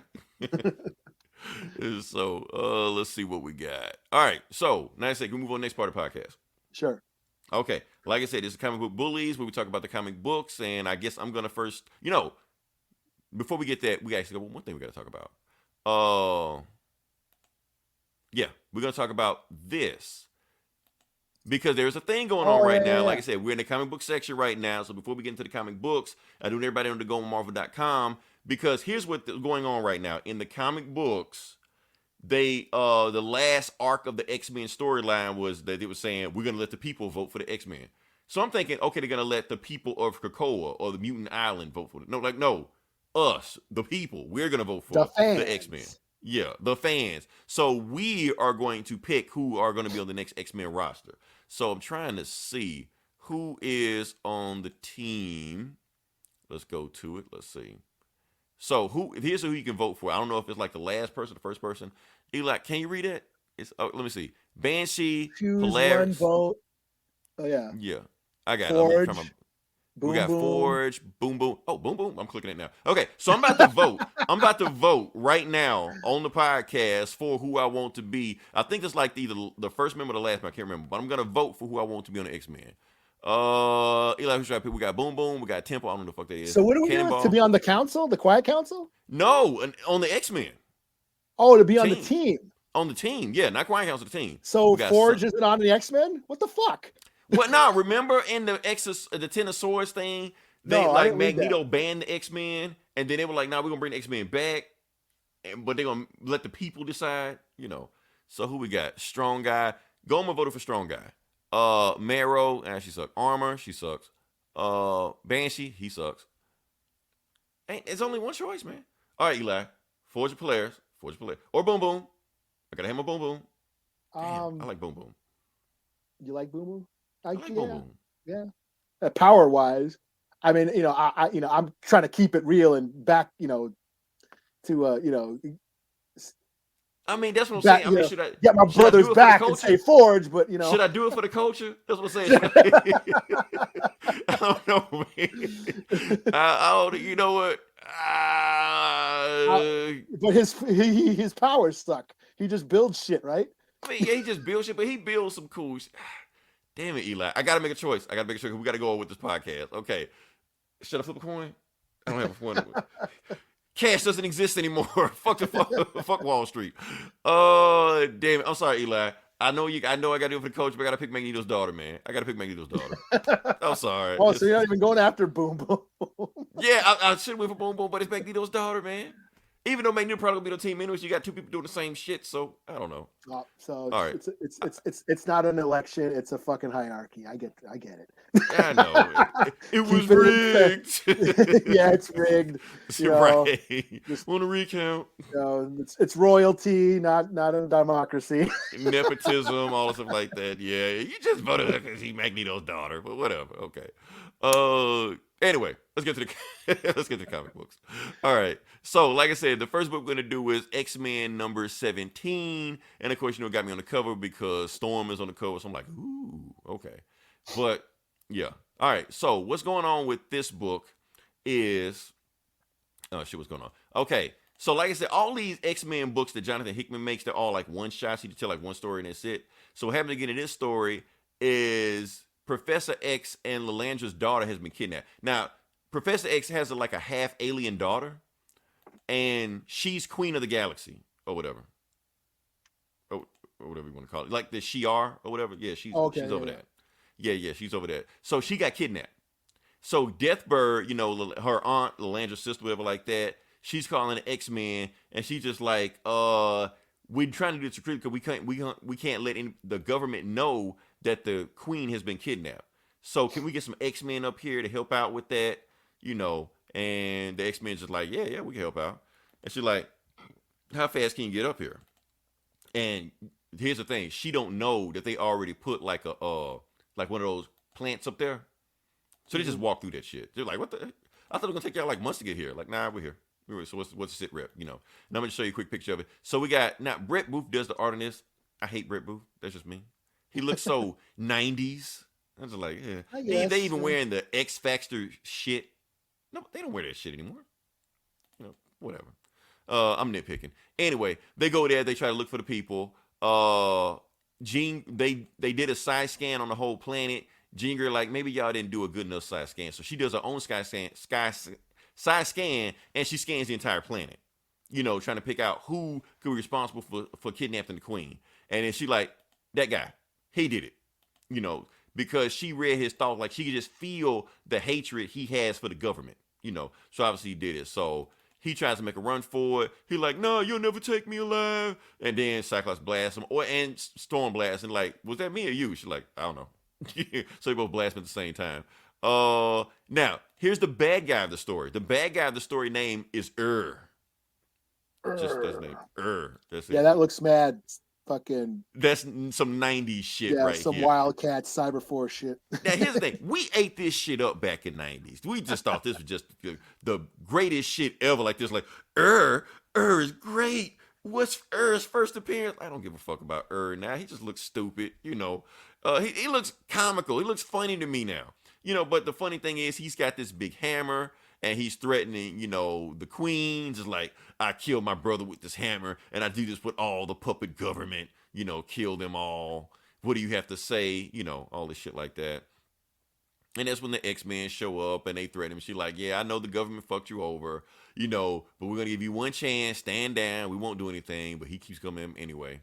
So, let's see what we got. All right. So, now I say, can we move on to the next part of the podcast? Sure. Okay. Like I said, this is Comic Book Bullies, where we talk about the comic books. And I guess I'm going to first, before we get that, we actually got one thing we got to talk about. Yeah, we're going to talk about this. Because there's a thing going on right now. Like I said, we're in the comic book section right now. So before we get into the comic books, I do want everybody on to go on Marvel.com. Because here's what's going on right now. In the comic books, the last arc of the X-Men storyline was that they were saying, we're going to let the people vote for the X-Men. So I'm thinking, okay, they're going to let the people of Krakoa or the Mutant Island vote for it. No, us, the people. We're going to vote for the X-Men. Yeah, the fans. So we are going to pick who are going to be on the next X-Men roster. So I'm trying to see who is on the team. Let's go to it. Let's see. So here's who you can vote for. I don't know if it's like the last person, the first person. Eli, can you read it? Let me see. Banshee, Choose Polaris. one vote. Oh yeah. Yeah, I got Forge. it. We got Forge, Boom Boom. Oh, Boom Boom. I'm clicking it now. Okay, so I'm about to vote. I'm about to vote right now on the podcast for who I want to be. I think it's like either the first member or the last member. I can't remember. But I'm going to vote for who I want to be on the X-Men. Eli, who's trying to pick? We got Boom Boom. We got Temple. I don't know what the fuck that is. So what do we do? To be on the council? The Quiet Council? No, on the X-Men. Oh, to be on the team. On the team. Yeah, not Quiet Council, the team. So Forge isn't on the X-Men? What the fuck? Well, no, remember in the Ten of Swords thing, Magneto banned the X-Men, and then they were like, nah, we're gonna bring the X-Men back, but they're gonna let the people decide, So who we got? Strong Guy. Goma voted for Strong Guy. Marrow, she sucks. Armor, she sucks. Banshee, he sucks. It's only one choice, man. All right, Eli. Forge of Polaris. Or Boom Boom. I gotta have my Boom Boom. Damn, I like Boom Boom. You like Boom Boom? I like Boom Boom. Yeah. Power wise, I mean, I'm trying to keep it real and back, to I mean, that's what I'm saying. I mean, should I get my brother's back and say Forge? But should I do it for the culture? That's what I'm saying. I don't know, man. I don't. You know what? But his powers suck. He just builds shit, right? I mean, yeah, he just builds shit, but he builds some cool shit. Damn it, Eli. I gotta make a choice. We gotta go on with this podcast. Okay. Should I flip a coin? I don't have a coin. Cash doesn't exist anymore. Fuck Wall Street. Oh, damn it. I'm sorry, Eli. I know I gotta do it for the coach, but I gotta pick Magneto's daughter, man. I gotta pick Magneto's daughter. I'm sorry. Oh, so you're not even going after Boom Boom. Yeah, I should win for Boom Boom, but it's Magneto's daughter, man. Even though Magneto probably gonna be the team anyways, you got two people doing the same shit, so I don't know. So all right. It's not an election, it's a fucking hierarchy. I get it. I know. It was rigged. Yeah, it's rigged. Right. Want to recount? It's royalty, not a democracy. Nepotism, all stuff like that. Yeah, you just voted because he's Magneto's daughter, but whatever. Okay. Anyway, let's get to the comic books. All right. So, like I said, the first book we're gonna do is X-Men number 17, and of course, it got me on the cover because Storm is on the cover. So I'm like, ooh, okay. But yeah. All right. So what's going on with this book is, what's going on? Okay. So, like I said, all these X-Men books that Jonathan Hickman makes, they're all like one shot. So you tell like one story and that's it. So what happened again in this story is Professor X and Lilandra's daughter has been kidnapped. Now, Professor X has a half alien daughter, and she's Queen of the Galaxy or whatever. Or whatever you want to call it. Like the Shi'ar or whatever. Yeah, she's over that. Yeah, she's over that. So she got kidnapped. So Deathbird, her aunt, Lilandra's sister, whatever like that, she's calling the X-Men, and she's just like, we're trying to do it secretly because we can't let the government know that the queen has been kidnapped. So can we get some X-Men up here to help out with that? You know, and the X-Men just like, yeah, we can help out. And she's like, how fast can you get up here? And here's the thing, she don't know that they already put like like one of those plants up there. So they just walk through that shit. They're like, what the? I thought it was gonna take y'all like months to get here. Like, nah, we're here. So what's the sit rep? You know. And I'm gonna show you a quick picture of it. So we got now Brett Booth does the art on this. I hate Brett Booth. That's just me. He looks so 90s. I was like, yeah. They even wearing the X Factor shit. No, they don't wear that shit anymore. You know, whatever. I'm nitpicking. Anyway, they go there. They try to look for the people. Jean, they did a side scan on the whole planet. Jean Grey like, maybe y'all didn't do a good enough side scan. So she does her own side scan, and she scans the entire planet. You know, trying to pick out who could be responsible for kidnapping the queen. And then she like, that guy, he did it. You know, because she read his thoughts, like she could just feel the hatred he has for the government. You know, so obviously he did it. So he tries to make a run for it. He like, no, you'll never take me alive. And then Cyclops blasts him, and Storm blasts, and like, was that me or you? She's like, I don't know. So they both blast him at the same time. Now here's the bad guy of the story. The bad guy of the story name is Just his name. That's it. Yeah, that looks mad. Fucking. That's some 90s shit right some here. Wildcat Cyber Force shit. Now here's the thing. We ate this shit up back in 90s. We just thought this was just the greatest shit ever. Like this, like, is great. What's Er's first appearance? I don't give a fuck about now. He just looks stupid, you know. He looks comical. He looks funny to me now. You know, but the funny thing is he's got this big hammer and he's threatening, you know, the queen. Just like, I killed my brother with this hammer and I do this with all the puppet government, you know, kill them all. What do you have to say? You know, all this shit like that. And that's when the X-Men show up and they threaten him. She's like, yeah, I know the government fucked you over, you know, but we're going to give you one chance. Stand down. We won't do anything. But he keeps coming anyway.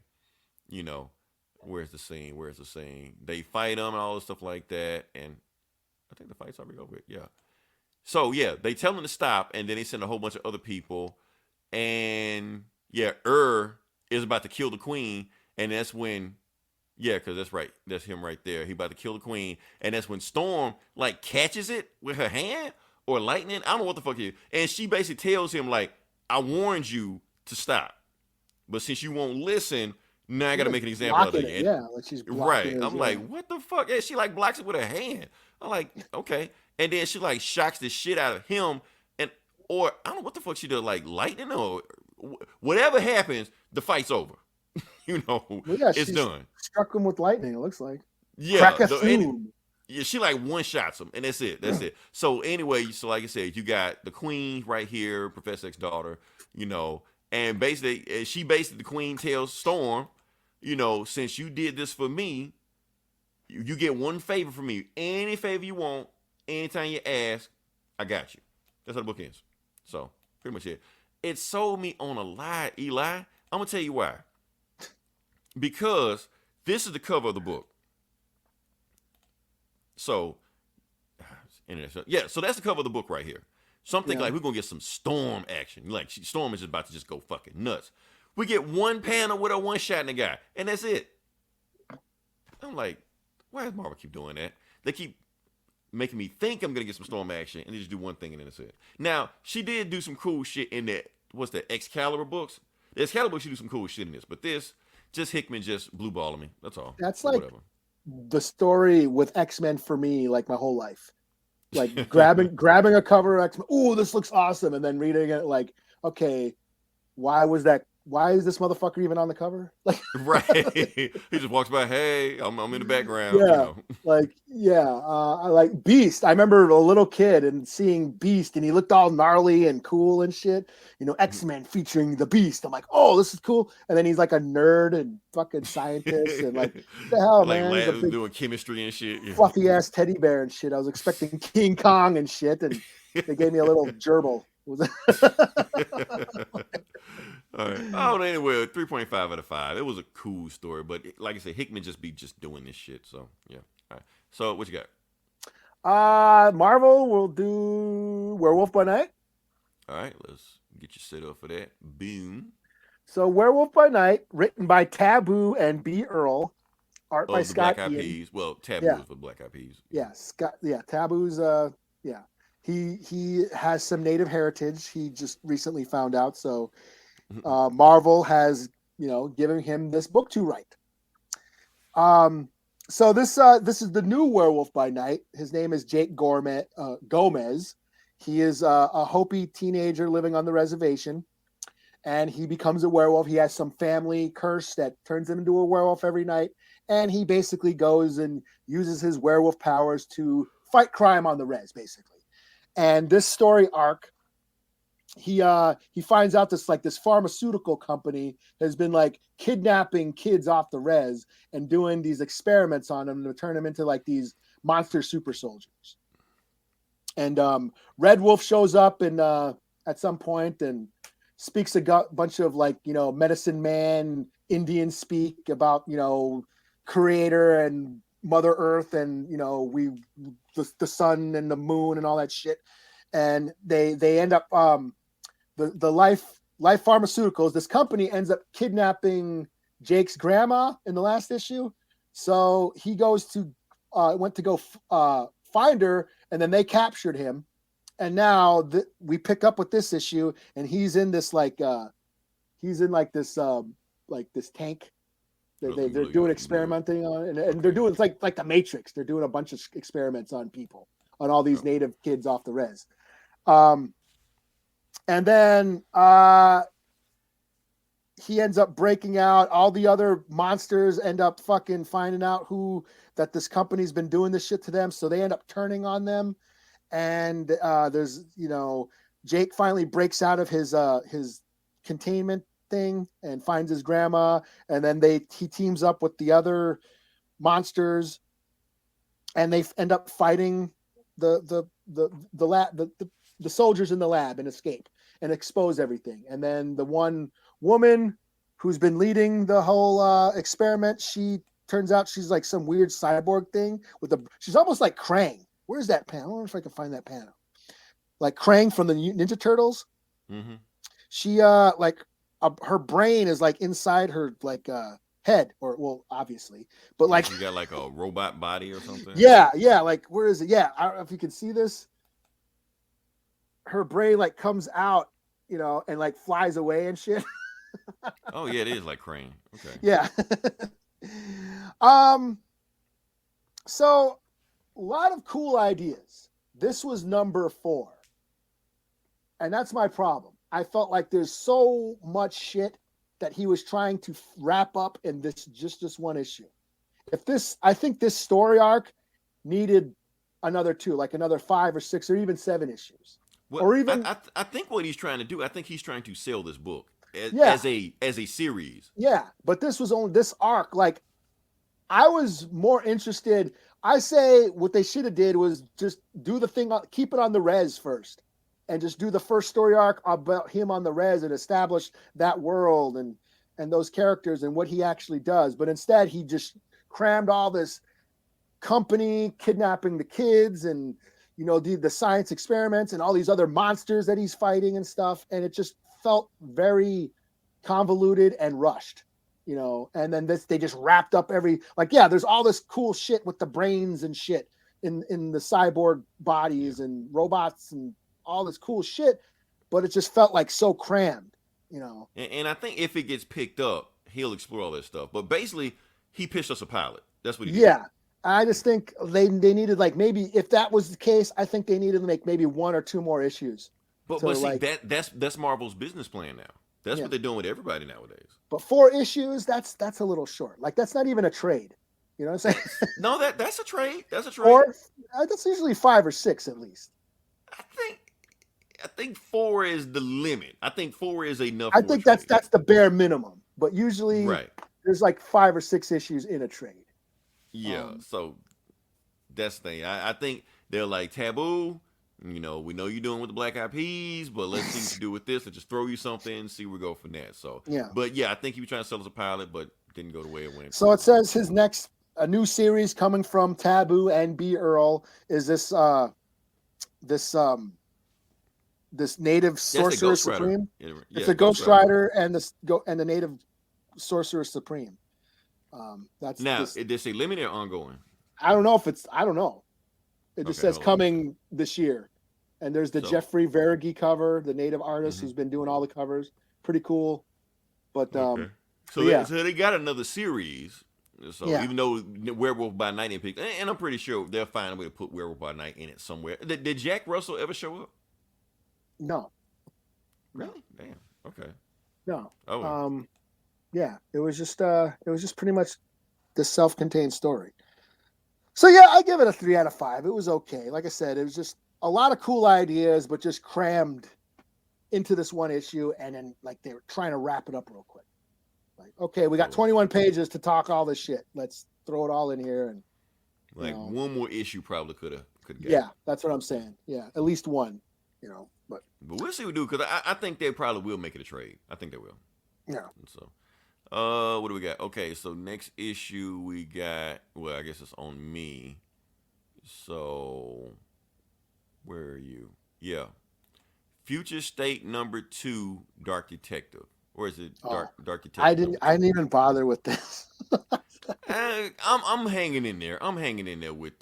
You know, where's the scene? They fight him and all this stuff like that. And I think the fight's already over. Yeah. So, yeah, they tell him to stop. And then they send a whole bunch of other people. And, yeah, is about to kill the queen. And that's when... Yeah, because that's right. That's him right there. He about to kill the queen. And that's when Storm, like, catches it with her hand or lightning. I don't know what the fuck it is. And she basically tells him, like, I warned you to stop. But since you won't listen, now I got to make an example of it. Yeah, like she's blocking right. I'm like, what the fuck? And she, like, blocks it with her hand. I'm like, okay. And then she, like, shocks the shit out of him. Or I don't know what the fuck she does, like, lightning or whatever happens, the fight's over. You know, it's done. Struck him with lightning, it looks like. Yeah. She like one-shots him, and that's it. So anyway, so like I said, you got the queen right here, Professor X's daughter, you know, and basically, the queen tells Storm, you know, since you did this for me, you get one favor from me. Any favor you want, anytime you ask, I got you. That's how the book ends. So, pretty much it. It sold me on a lie, Eli. I'm going to tell you why. Because this is the cover of the book. So, so that's the cover of the book right here. Something like we're going to get some Storm action. Like, Storm is just about to just go fucking nuts. We get one panel with a one-shot the guy, and that's it. I'm like, why does Marvel keep doing that? They keep making me think I'm going to get some Storm action, and they just do one thing, and then that's it. Now, she did do some cool shit in that, what's that, Excalibur books? The Excalibur books, she do some cool shit in this, but this... Just Hickman just blue balling me. That's all. That's like the story with X-Men for me, like my whole life. Like grabbing a cover of X-Men. Oh, this looks awesome. And then reading it like, okay, why is this motherfucker even on the cover? Like, right. He just walks by, hey, I'm in the background. Yeah. You know. I like Beast. I remember a little kid and seeing Beast and he looked all gnarly and cool and shit. You know, X-Men featuring the Beast. I'm like, oh, this is cool. And then he's like a nerd and fucking scientist and like, what the hell, like man? Like doing chemistry and shit. Yeah. Fluffy ass teddy bear and shit. I was expecting King Kong and shit. And they gave me a little gerbil. All right. Oh, anyway, 3.5 out of 5. It was a cool story, but like I said, Hickman just doing this shit. So yeah. All right. So what you got? Marvel will do Werewolf by Night. All right, let's get you set up for that. Boom. So Werewolf by Night, written by Taboo and B. Earl, art by The Scott Black Eyed Ian. Peas. Well, Taboo Yeah. is for Black Eyed Peas. Yeah, Scott. Yeah, Taboo's. Yeah, he has some native heritage. He just recently found out. So, Marvel has given him this book to write. So this is the new Werewolf by Night. His name is Jake Gomez. He is a Hopi teenager living on the reservation, and he becomes a werewolf. He has some family curse that turns him into a werewolf every night, and he basically goes and uses his werewolf powers to fight crime on the res, basically. And this story arc, he finds out this pharmaceutical company has been like kidnapping kids off the res and doing these experiments on them to turn them into like these monster super soldiers. And Red Wolf shows up and at some point and speaks a bunch of medicine man Indian speak about creator and Mother Earth and the sun and the moon and all that shit. And they end up the Life Pharmaceuticals, this company ends up kidnapping Jake's grandma in the last issue. So he went to go find her, and then they captured him. And now we pick up with this issue, and he's in this this tank. They're doing experimenting on, and they're doing it's like the Matrix. They're doing a bunch of experiments on people, on all these native kids off the res. And then he ends up breaking out. All the other monsters end up fucking finding out that this company's been doing this shit to them. So they end up turning on them. And there's, Jake finally breaks out of his containment thing and finds his grandma. And then he teams up with the other monsters, and they end up fighting the soldiers in the lab and escape and expose everything. And then the one woman who's been leading the whole experiment, she turns out she's like some weird cyborg thing she's almost like Krang. Where's that panel? I wonder if I can find that panel. Like Krang from the Ninja Turtles. Mm-hmm. She her brain is like inside her head, obviously, but like you got like a robot body or something. Yeah. Like where is it? Yeah, I don't know if you can see this. Her brain like comes out, and like flies away and shit. Oh yeah, it is like Crane. Okay. Yeah. So a lot of cool ideas. This was number 4. And that's my problem. I felt like there's so much shit that he was trying to wrap up in this one issue. I think this story arc needed another 2, like another 5 or 6 or even 7 issues. Well, or even I think what he's trying to do, I think he's trying to sell this book as a series. Yeah, but this was only this arc. Like, I was more interested. I say what they should have did was just do the thing, keep it on the res first, and just do the first story arc about him on the res and establish that world and those characters and what he actually does. But instead, he just crammed all this company kidnapping the kids and the science experiments and all these other monsters that he's fighting and stuff, and it just felt very convoluted and rushed. And then they just wrapped up there's all this cool shit with the brains and shit in the cyborg bodies and robots and all this cool shit, but it just felt like so crammed, And I think if it gets picked up, he'll explore all that stuff. But basically, he pitched us a pilot. That's what he did. Yeah. I just think they needed maybe if that was the case, I think they needed to make maybe 1 or 2 more issues. But see, that's Marvel's business plan now. That's what they're doing with everybody nowadays. But 4 issues, that's a little short. Like, that's not even a trade. You know what I'm saying? No, that's a trade. That's a trade. Or that's usually 5 or 6 at least. I think 4 is the limit. I think 4 is enough. I think that's the bare minimum. But usually there's like 5 or 6 issues in a trade. Yeah, so that's the thing. I think they're like, Taboo, we know you're doing with the Black Eyed Peas, but let's see what you do with this. Let's just throw you something, see where we go from that. So, but yeah, I think he was trying to sell us a pilot, but didn't go the way it went. So it says his next new series coming from Taboo and B. Earl is this this native That's the sorcerer Ghost Rider. supreme. Yeah, It's a Ghost Rider and the native sorcerer supreme. That's Now, this, is this a limited or ongoing? I don't know. It just Okay, says hold on. coming this year. And there's the So- Jeffrey Verigi cover, the native artist Mhm. who's been doing all the covers. Pretty cool. But Okay. So, but yeah. so they got another series. So Yeah. even though Werewolf by Night ain't picked, and I'm pretty sure they'll find a way to put Werewolf by Night in it somewhere. Did Jack Russell ever show up? no. Really? Damn. Okay. No. Oh. Well. Yeah, it was just pretty much the self-contained story. So yeah, I give it a 3 out of 5. It was okay. Like I said, it was just a lot of cool ideas, but just crammed into this one issue, and then like they were trying to wrap it up real quick. Like, okay, we got 21 pages to talk all this shit. Let's throw it all in here, and Like know. one more issue probably could have got. yeah, that's what I'm saying. Yeah, at least one, but But we'll see what we do because I think they probably will make it a trade. I think they will. yeah. So, what do we got? Okay, so next issue we got. Well, I guess it's on me. So, where are you? Yeah, Future State #2, Dark Detective, or is it Dark Detective? I didn't even bother with this. I'm hanging in there. I'm hanging in there with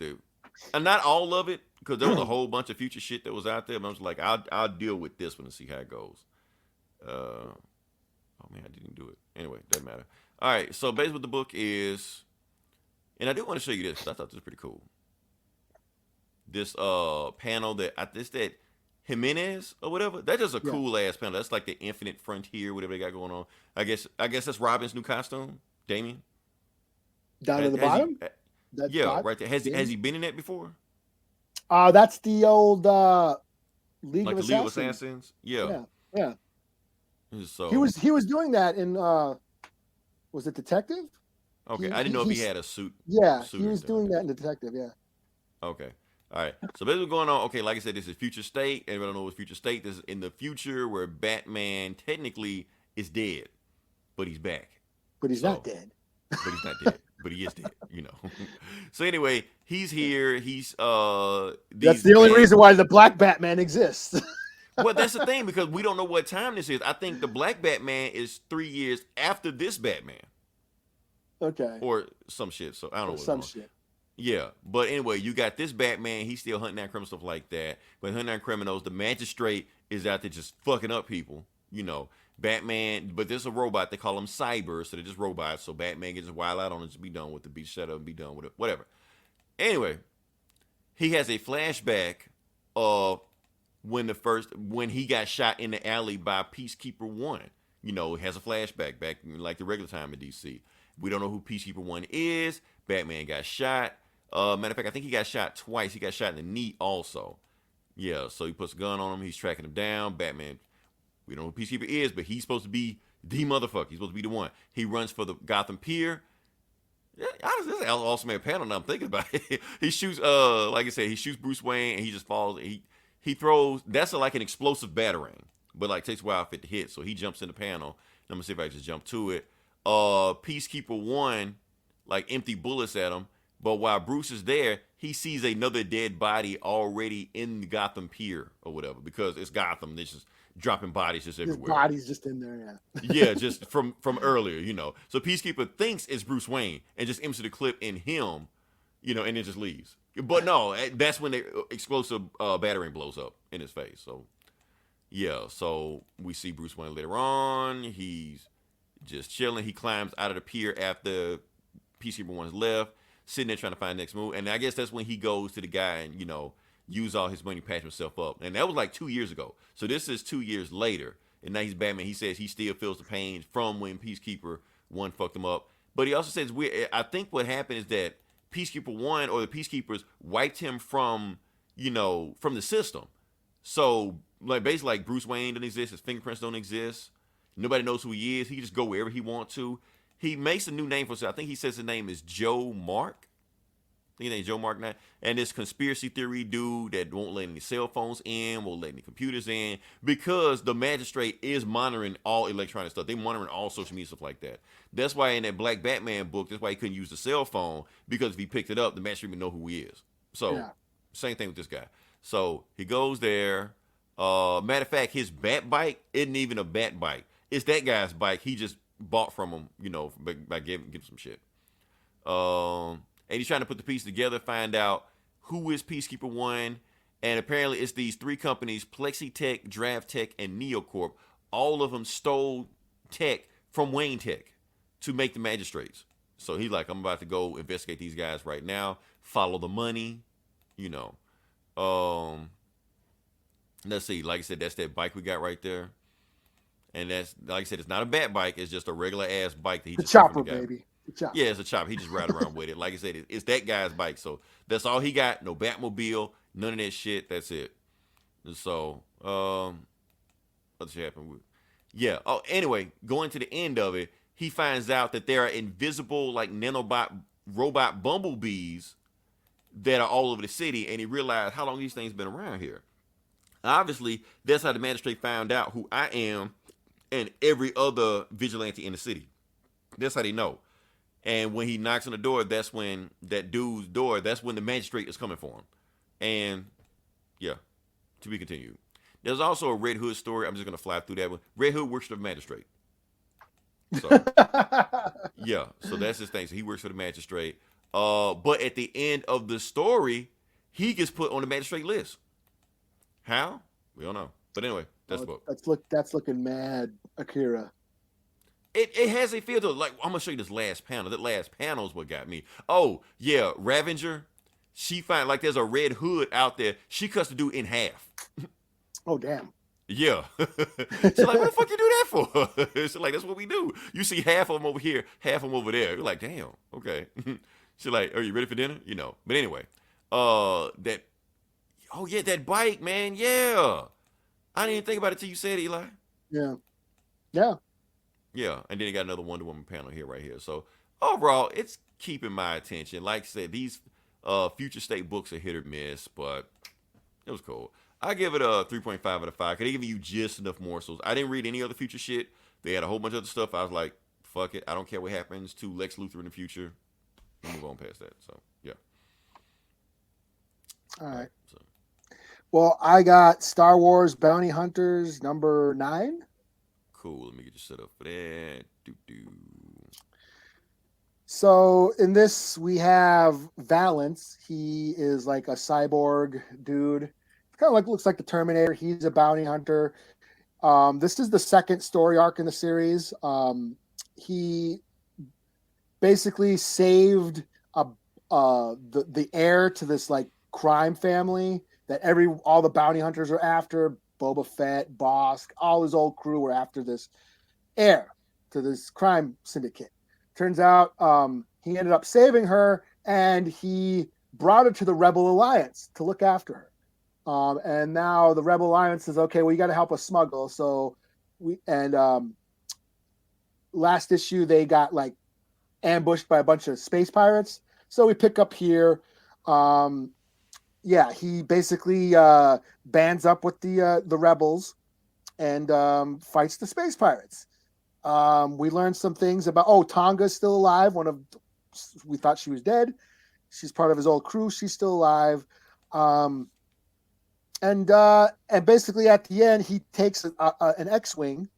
and not all of it because there was a whole bunch of future shit that was out there. But I was like, I'll deal with this one and see how it goes. Oh man, I didn't do it. Anyway, doesn't matter. All right, so basically what the book is, and I do want to show you this because I thought this was pretty cool. This panel that Jimenez or whatever. That's just a cool ass panel. That's like the Infinite Frontier, whatever they got going on. I guess that's Robin's new costume, Damien. Down at the bottom. Right there. Has he been in that before? That's the old League Like of the League of Assassins. Assassins? Yeah. Yeah. So He was doing that in was it Detective? okay. I didn't know if he had a suit. Yeah, suit he or was anything doing like that in Detective. Yeah. Okay. All right. So basically what's going on. Okay, like I said, this is Future State. Everyone knows Future State. This is in the future where Batman technically is dead, but he's back. But he's not dead. But he's not dead. But he is dead, So anyway, he's here. He's That's the only reason why the Black Batman exists. Well, that's the thing because we don't know what time this is. I think the Black Batman is 3 years after this Batman. Okay. Or some shit. So I don't know. Some shit. Yeah, but anyway, you got this Batman. He's still hunting down criminals, stuff like that. But hunting down criminals, the magistrate is out there just fucking up people. Batman. But there's a robot. They call them cyber, so they're just robots. So Batman gets wild out on it, just be done with it, be shut up, and be done with it, whatever. Anyway, he has a flashback of when he got shot in the alley by Peacekeeper 1. Has a flashback back in like the regular time in DC. We don't know who Peacekeeper 1 is. Batman got shot. Matter of fact, I think he got shot twice. He got shot in the knee also. Yeah, so he puts a gun on him. He's tracking him down. Batman, we don't know who Peacekeeper is, but he's supposed to be the motherfucker. He's supposed to be the one. He runs for the Gotham Pier. Yeah, this is an awesome man panel now I'm thinking about it. He shoots, like I said, he shoots Bruce Wayne and he just falls. He throws, that's like an explosive batarang, but like takes a while for it to hit. So he jumps in the panel. I'm gonna see if I can just jump to it. Peacekeeper 1, like empty bullets at him. But while Bruce is there, he sees another dead body already in the Gotham Pier or whatever, because it's Gotham. They're just dropping bodies just everywhere. His body's just in there, Yeah, just from earlier, So Peacekeeper thinks it's Bruce Wayne and just empties the clip in him, and then just leaves. But no, that's when the explosive battering blows up in his face. So, yeah, so we see Bruce Wayne later on. He's just chilling. He climbs out of the pier after Peacekeeper 1's left, sitting there trying to find the next move. And I guess that's when he goes to the guy and, use all his money, patch himself up. And that was like 2 years ago. So this is 2 years later. And now he's Batman. He says he still feels the pain from when Peacekeeper 1 fucked him up. But he also says, I think what happened is that Peacekeeper 1 or the Peacekeepers wiped him from the system. So like basically like Bruce Wayne doesn't exist. His fingerprints don't exist. Nobody knows who he is. He can just go wherever he wants to. He makes a new name for himself. I think he says his name is Joe Mark. I think his name is Joe Mark now. And this conspiracy theory dude that won't let any cell phones in, won't let any computers in, because the magistrate is monitoring all electronic stuff. They're monitoring all social media, stuff like that. That's why in that Black Batman book, that's why he couldn't use the cell phone, because if he picked it up, the magistrate would know who he is. So, Same thing with this guy. So, he goes there. Matter of fact, his bat bike isn't even a bat bike. It's that guy's bike. He just bought from him, by giving some shit. And he's trying to put the piece together, find out who is Peacekeeper One, and apparently it's these three companies: Plexitech, DraftTech, and Neocorp. All of them stole tech from Wayne Tech to make the magistrates. So he's like, I'm about to go investigate these guys right now. Follow the money, Let's see. Like I said, that's that bike we got right there. And that's, like I said, it's not a bat bike. It's just a regular ass bike that he The just took chopper, from the guy. baby. The chopper. Yeah, it's a chopper. He just ride around with it. Like I said, it's that guy's bike. So that's all he got. No Batmobile, none of that shit. That's it. And so, what shit happened? Yeah. Oh, anyway, going to the end of it, he finds out that there are invisible, like nanobot robot bumblebees that are all over the city, and he realized how long these things been around here. Obviously, that's how the magistrate found out who I am and every other vigilante in the city. That's how they know. And when he knocks on the door, that's when that dude's door, that's when the magistrate is coming for him. And yeah, to be continued. There's also a Red Hood story. I'm just going to fly through that one. Red Hood works for the magistrate. So, yeah, so that's his thing. So he works for the magistrate. But at the end of the story, he gets put on the magistrate list. How? We don't know. But anyway, that's the book. That's looking mad, Akira. It has a feel to it. Like, I'm gonna show you this last panel. That last panel is what got me. Oh yeah, Ravenger. She find like there's a Red Hood out there. She cuts the dude in half. Oh damn. Yeah. She's like, what the fuck you do that for? She's like, that's what we do. You see half of them over here, half of them over there. You're like, damn, okay. She's like, are you ready for dinner? But anyway, that bike, man. Yeah. I didn't even think about it till you said it, Eli. Yeah. Yeah. Yeah. And then you got another Wonder Woman panel here, right here. So overall, it's keeping my attention. Like I said, these Future State books are hit or miss, but it was cool. I give it a 3.5 out of 5. Cause they give you just enough morsels. I didn't read any other Future shit. They had a whole bunch of other stuff. I was like, fuck it. I don't care what happens to Lex Luthor in the future. We'll move on past that. So yeah. All right. So. Well, I got Star Wars Bounty Hunters number 9. Cool. Let me get you set up for that. So in this, we have Valance. He is like a cyborg dude. Kind of like looks like the Terminator. He's a bounty hunter. This is the second story arc in the series. He basically saved the heir to this like crime family that all the bounty hunters are after. Boba Fett, Bosk, all his old crew were after this heir to this crime syndicate. Turns out he ended up saving her, and he brought her to the Rebel Alliance to look after her. And now the Rebel Alliance is okay. Well, you got to help us smuggle. So last issue they got like ambushed by a bunch of space pirates. So we pick up here. He basically bands up with the rebels and fights the space pirates. We learned some things about Tonga's still alive. We thought she was dead. She's part of his old crew. She's still alive. And basically at the end, he takes an X-wing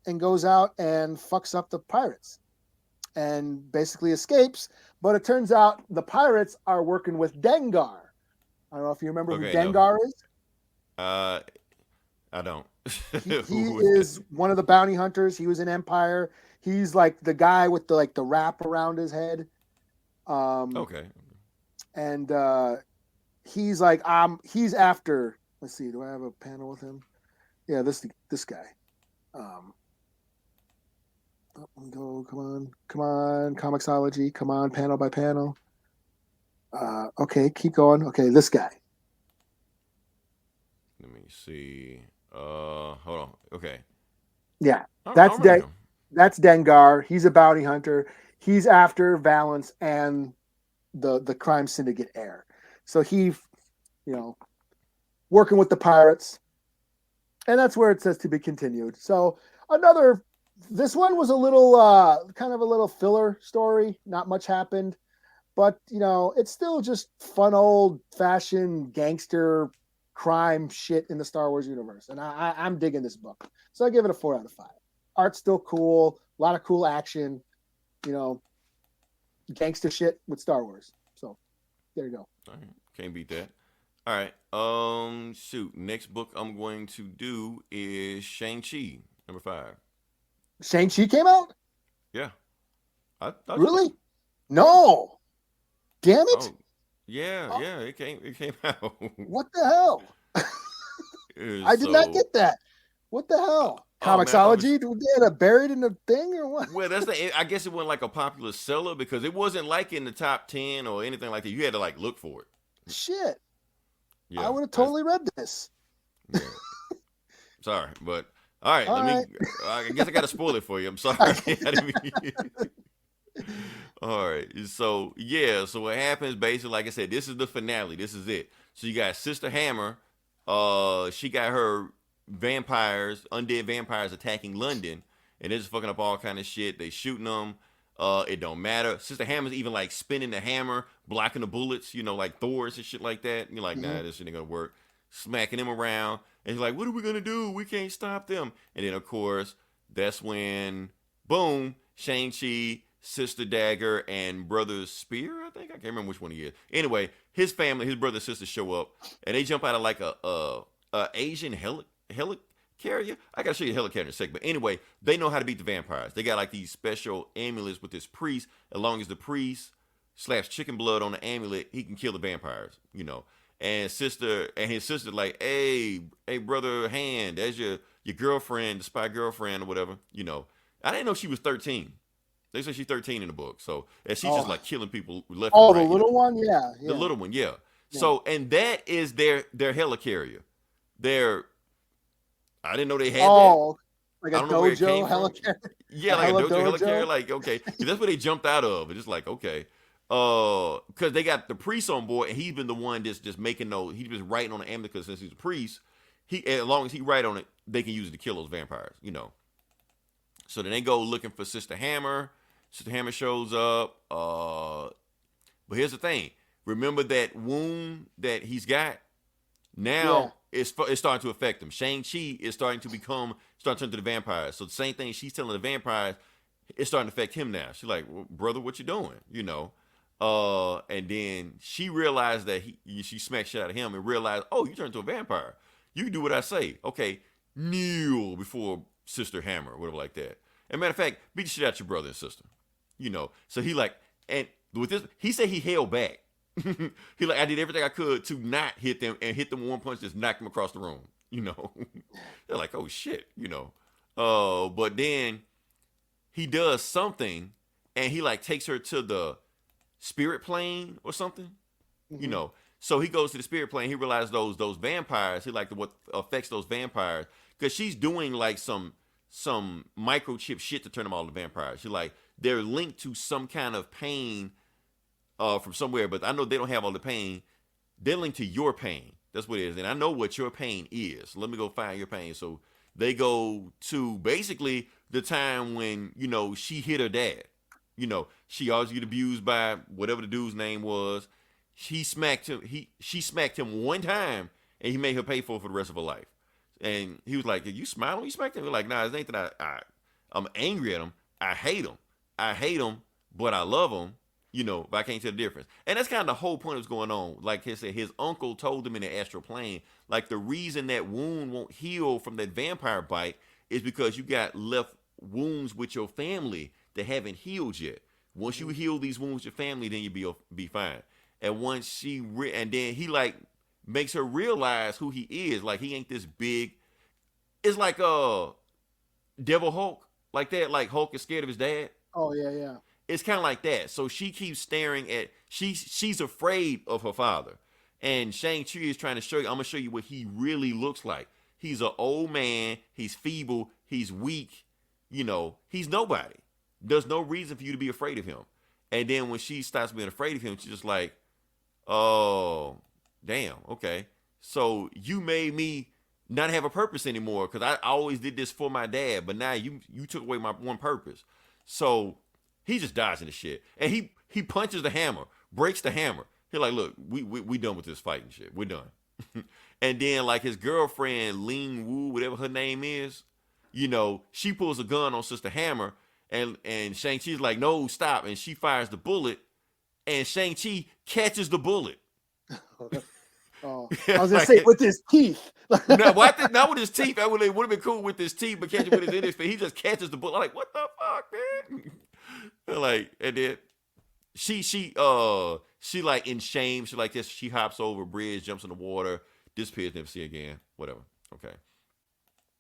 and goes out and fucks up the pirates and basically escapes. But it turns out the pirates are working with Dengar. I don't know if you remember who Dengar is. I don't. He is one of the bounty hunters. He was in Empire. He's like the guy with the wrap around his head. Okay. And he's like he's after. Let's see. Do I have a panel with him? Yeah, this guy. Go. Come on. Comixology. Come on. Panel by panel. Okay, keep going. Okay, this guy. Let me see. Hold on. Okay. Yeah, that's Dengar. He's a bounty hunter. He's after Valance and the crime syndicate heir. So he, working with the pirates, and that's where it says to be continued. So this one was a little, kind of a little filler story. Not much happened. But, it's still just fun old-fashioned gangster crime shit in the Star Wars universe. And I'm digging this book. So I give it a 4 out of 5. Art's still cool, a lot of cool action, gangster shit with Star Wars. So there you go. All right. Can't beat that. All right. Shoot. Next book I'm going to do is Shang-Chi, number 5. Shang-Chi came out? Yeah. Really? No. Damn it. Oh, yeah, it came out. What the hell? I did not get that. What the hell? Comixology? Did they have it buried in the thing or what? Well, I guess it wasn't like a popular seller because it wasn't like in the top 10 or anything like that. You had to like look for it. Shit. Yeah, I would have totally read this. Yeah. Sorry, but all right. I guess I got to spoil it for you. I'm sorry. All right. So what happens basically, like I said, this is the finale. This is it. So you got Sister Hammer. She got her undead vampires attacking London, and they're just fucking up all kind of shit. They shooting them. It don't matter. Sister Hammer's even like spinning the hammer, blocking the bullets, like Thor's and shit like that. And you're like, nah, this shit ain't gonna work. Smacking them around. And he's like, what are we gonna do? We can't stop them. And then of course, that's when, boom, Shang-Chi, Sister Dagger, and Brother Spear, I think. I can't remember which one he is. Anyway, his family, his brother and sister show up, and they jump out of like a Asian helicarrier. I gotta show you the helicarrier in a second. But anyway, they know how to beat the vampires. They got like these special amulets with this priest. As long as the priest slaps chicken blood on the amulet, he can kill the vampires, And his sister like, hey, brother Hand, that's your girlfriend, the spy girlfriend or whatever, I didn't know she was 13. They say she's 13 in the book. So, and she's just like killing people left and right. Oh, the little one? Yeah. The little one, yeah. So, and that is their helicarrier. I didn't know they had that. Like a dojo helicarrier? Yeah, like a dojo helicarrier. Like, okay. That's where they jumped out of. It's just like, okay. Because they got the priest on board, and he's been the one just making he's been writing on the amulet since he's a priest. As long as he write on it, they can use it to kill those vampires, So then they go looking for Sister Hammer. Sister Hammer shows up. But here's the thing. Remember that wound that he's got? Now it's starting to affect him. Shang-Chi is starting to turn to the vampires. So the same thing she's telling the vampires, it's starting to affect him now. She's like, well, brother, what you doing? And then she realized that she smacked shit out of him and realized, oh, you turned into a vampire. You can do what I say. Okay, kneel before Sister Hammer, or whatever like that. As a matter of fact, beat the shit out your brother and sister. So he like, and with this, he said he held back. He like, I did everything I could to not hit them and hit them one punch, just knock them across the room. They're like, oh shit, but then he does something and he like takes her to the spirit plane or something, So he goes to the spirit plane. He realizes those vampires. He like what affects those vampires because she's doing like some microchip shit to turn them all to vampires. She's like they're linked to some kind of pain from somewhere, but I know they don't have all the pain. They're linked to your pain. That's what it is, and I know what your pain is. Let me go find your pain. So they go to basically the time when she hit her dad. She always get abused by whatever the dude's name was. She smacked him. She smacked him one time, and he made her pay for it for the rest of her life. And he was like, "Are you smiling? You smacked him?" We're like, "Nah, it ain't that I'm angry at him. I hate him, but I love him. But I can't tell the difference." And that's kind of the whole point of what's going on. Like he said, his uncle told him in the astral plane, like the reason that wound won't heal from that vampire bite is because you got left wounds with your family that haven't healed yet. Once you heal these wounds with your family, then you'll be fine. And once and then he like makes her realize who he is. Like he ain't this big. It's like Devil Hulk, like that. Like Hulk is scared of his dad. Oh yeah. It's kind of like that. So she keeps staring at. She's afraid of her father, and Shang-Chi is trying to show you. I'm gonna show you what he really looks like. He's an old man. He's feeble. He's weak. He's nobody. There's no reason for you to be afraid of him. And then when she starts being afraid of him, she's just like, oh, damn, okay. So you made me not have a purpose anymore because I always did this for my dad, but now you took away my one purpose. So he just dies in the shit. And he punches the hammer, breaks the hammer. He's like, look, we done with this fighting shit. We're done. And then like his girlfriend Ling Wu, whatever her name is, she pulls a gun on Sister Hammer, and Shang-Chi's like, no, stop, and she fires the bullet, and Shang-Chi catches the bullet. Oh, I was gonna say with his teeth. No, well, I think not with his teeth. It would have been cool with his teeth, but catch it with his index finger. He just catches the bullet. I'm like, what the fuck, man? Like, and then she like in shame. She like this. She hops over a bridge, jumps in the water, disappears, never see again. Whatever. Okay.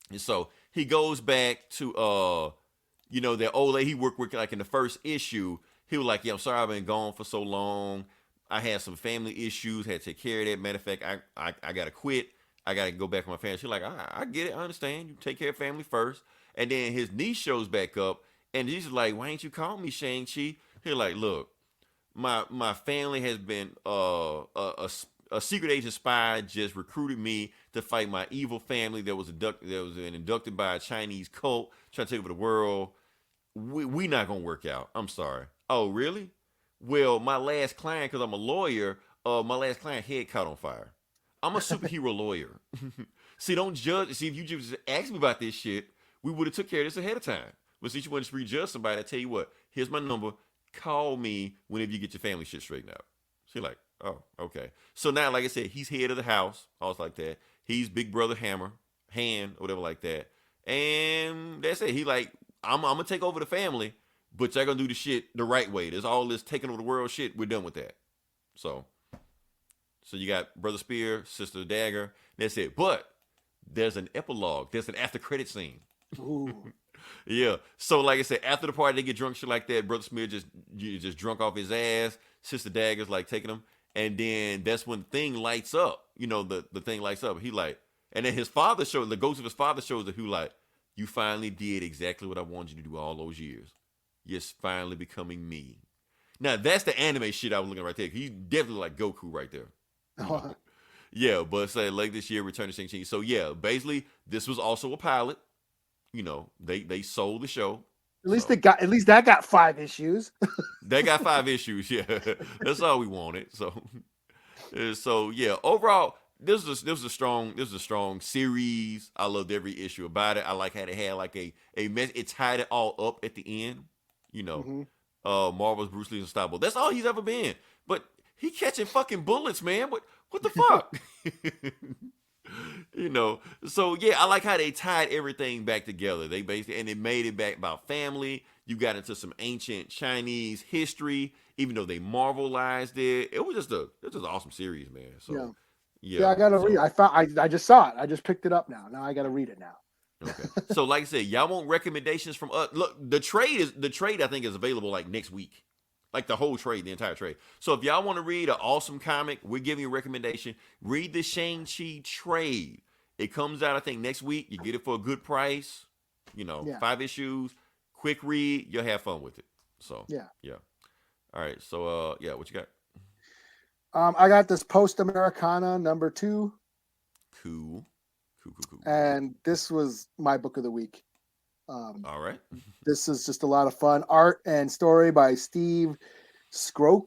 And so he goes back to that old lady he worked with, like in the first issue. He was like, yeah, I'm sorry I've been gone for so long. I had some family issues, had to take care of that. Matter of fact, I gotta quit. I gotta go back with my family. She's like, I get it, I understand. You take care of family first. And then his niece shows back up, and he's like, why ain't you call me Shang-Chi? He's like, look, my family has been a secret agent spy just recruited me to fight my evil family that was inducted by a Chinese cult trying to take over the world. We not gonna work out. I'm sorry. Oh, really? Well, my last client, because I'm a lawyer, my last client head caught on fire. I'm a superhero lawyer. See, don't judge. See, if you just asked me about this shit, we would have took care of this ahead of time. But since you want to prejudge somebody, I tell you what, here's my number. Call me whenever you get your family shit straightened out. She's like, oh, okay. So now, like I said, he's head of the house, all like that. He's big brother hand, or whatever like that. And that's it. He like, I'm going to take over the family, but y'all going to do the shit the right way. There's all this taking over the world shit. We're done with that. So you got Brother Spear, Sister Dagger. That's it. But there's an epilogue. There's an after credit scene. Ooh. Yeah. So like I said, after the party, they get drunk, shit like that. Brother Spear just drunk off his ass. Sister Dagger's like taking him. And then that's when the thing lights up. The thing lights up. He like, and then his father shows, the ghost of his father shows that who like, you finally did exactly what I wanted you to do all those years. You're finally becoming me. Now that's the anime shit I was looking at right there. He's definitely like Goku right there. Yeah, but say like this year, Return to Shang-Chi. So yeah, basically this was also a pilot. They sold the show. At least that got 5 issues. They got 5 issues. Yeah, that's all we wanted. So yeah, overall, this was a strong series. I loved every issue about it. I like how they had like a mess. It tied it all up at the end. Marvel's Bruce Lee's unstoppable. That's all he's ever been. But he catching fucking bullets, man. What the fuck? So yeah, I like how they tied everything back together. They basically, and it made it back about family. You got into some ancient Chinese history, even though they Marvelized it. It was just an awesome series, man. So yeah, I gotta read. I just saw it. I just picked it up now. Now I gotta read it now. Okay. So like I said, y'all want recommendations from us? Look, the trade I think is available like next week. Like the whole trade, the entire trade. So if y'all want to read an awesome comic, we're giving you a recommendation. Read the Shang-Chi trade. It comes out, I think, next week. You get it for a good price. 5 issues. Quick read. You'll have fun with it. So, yeah. All right. So, what you got? I got this Post Americana number 2. Cool. And this was my book of the week. All right. This is just a lot of fun. Art and story by Steve Scroce.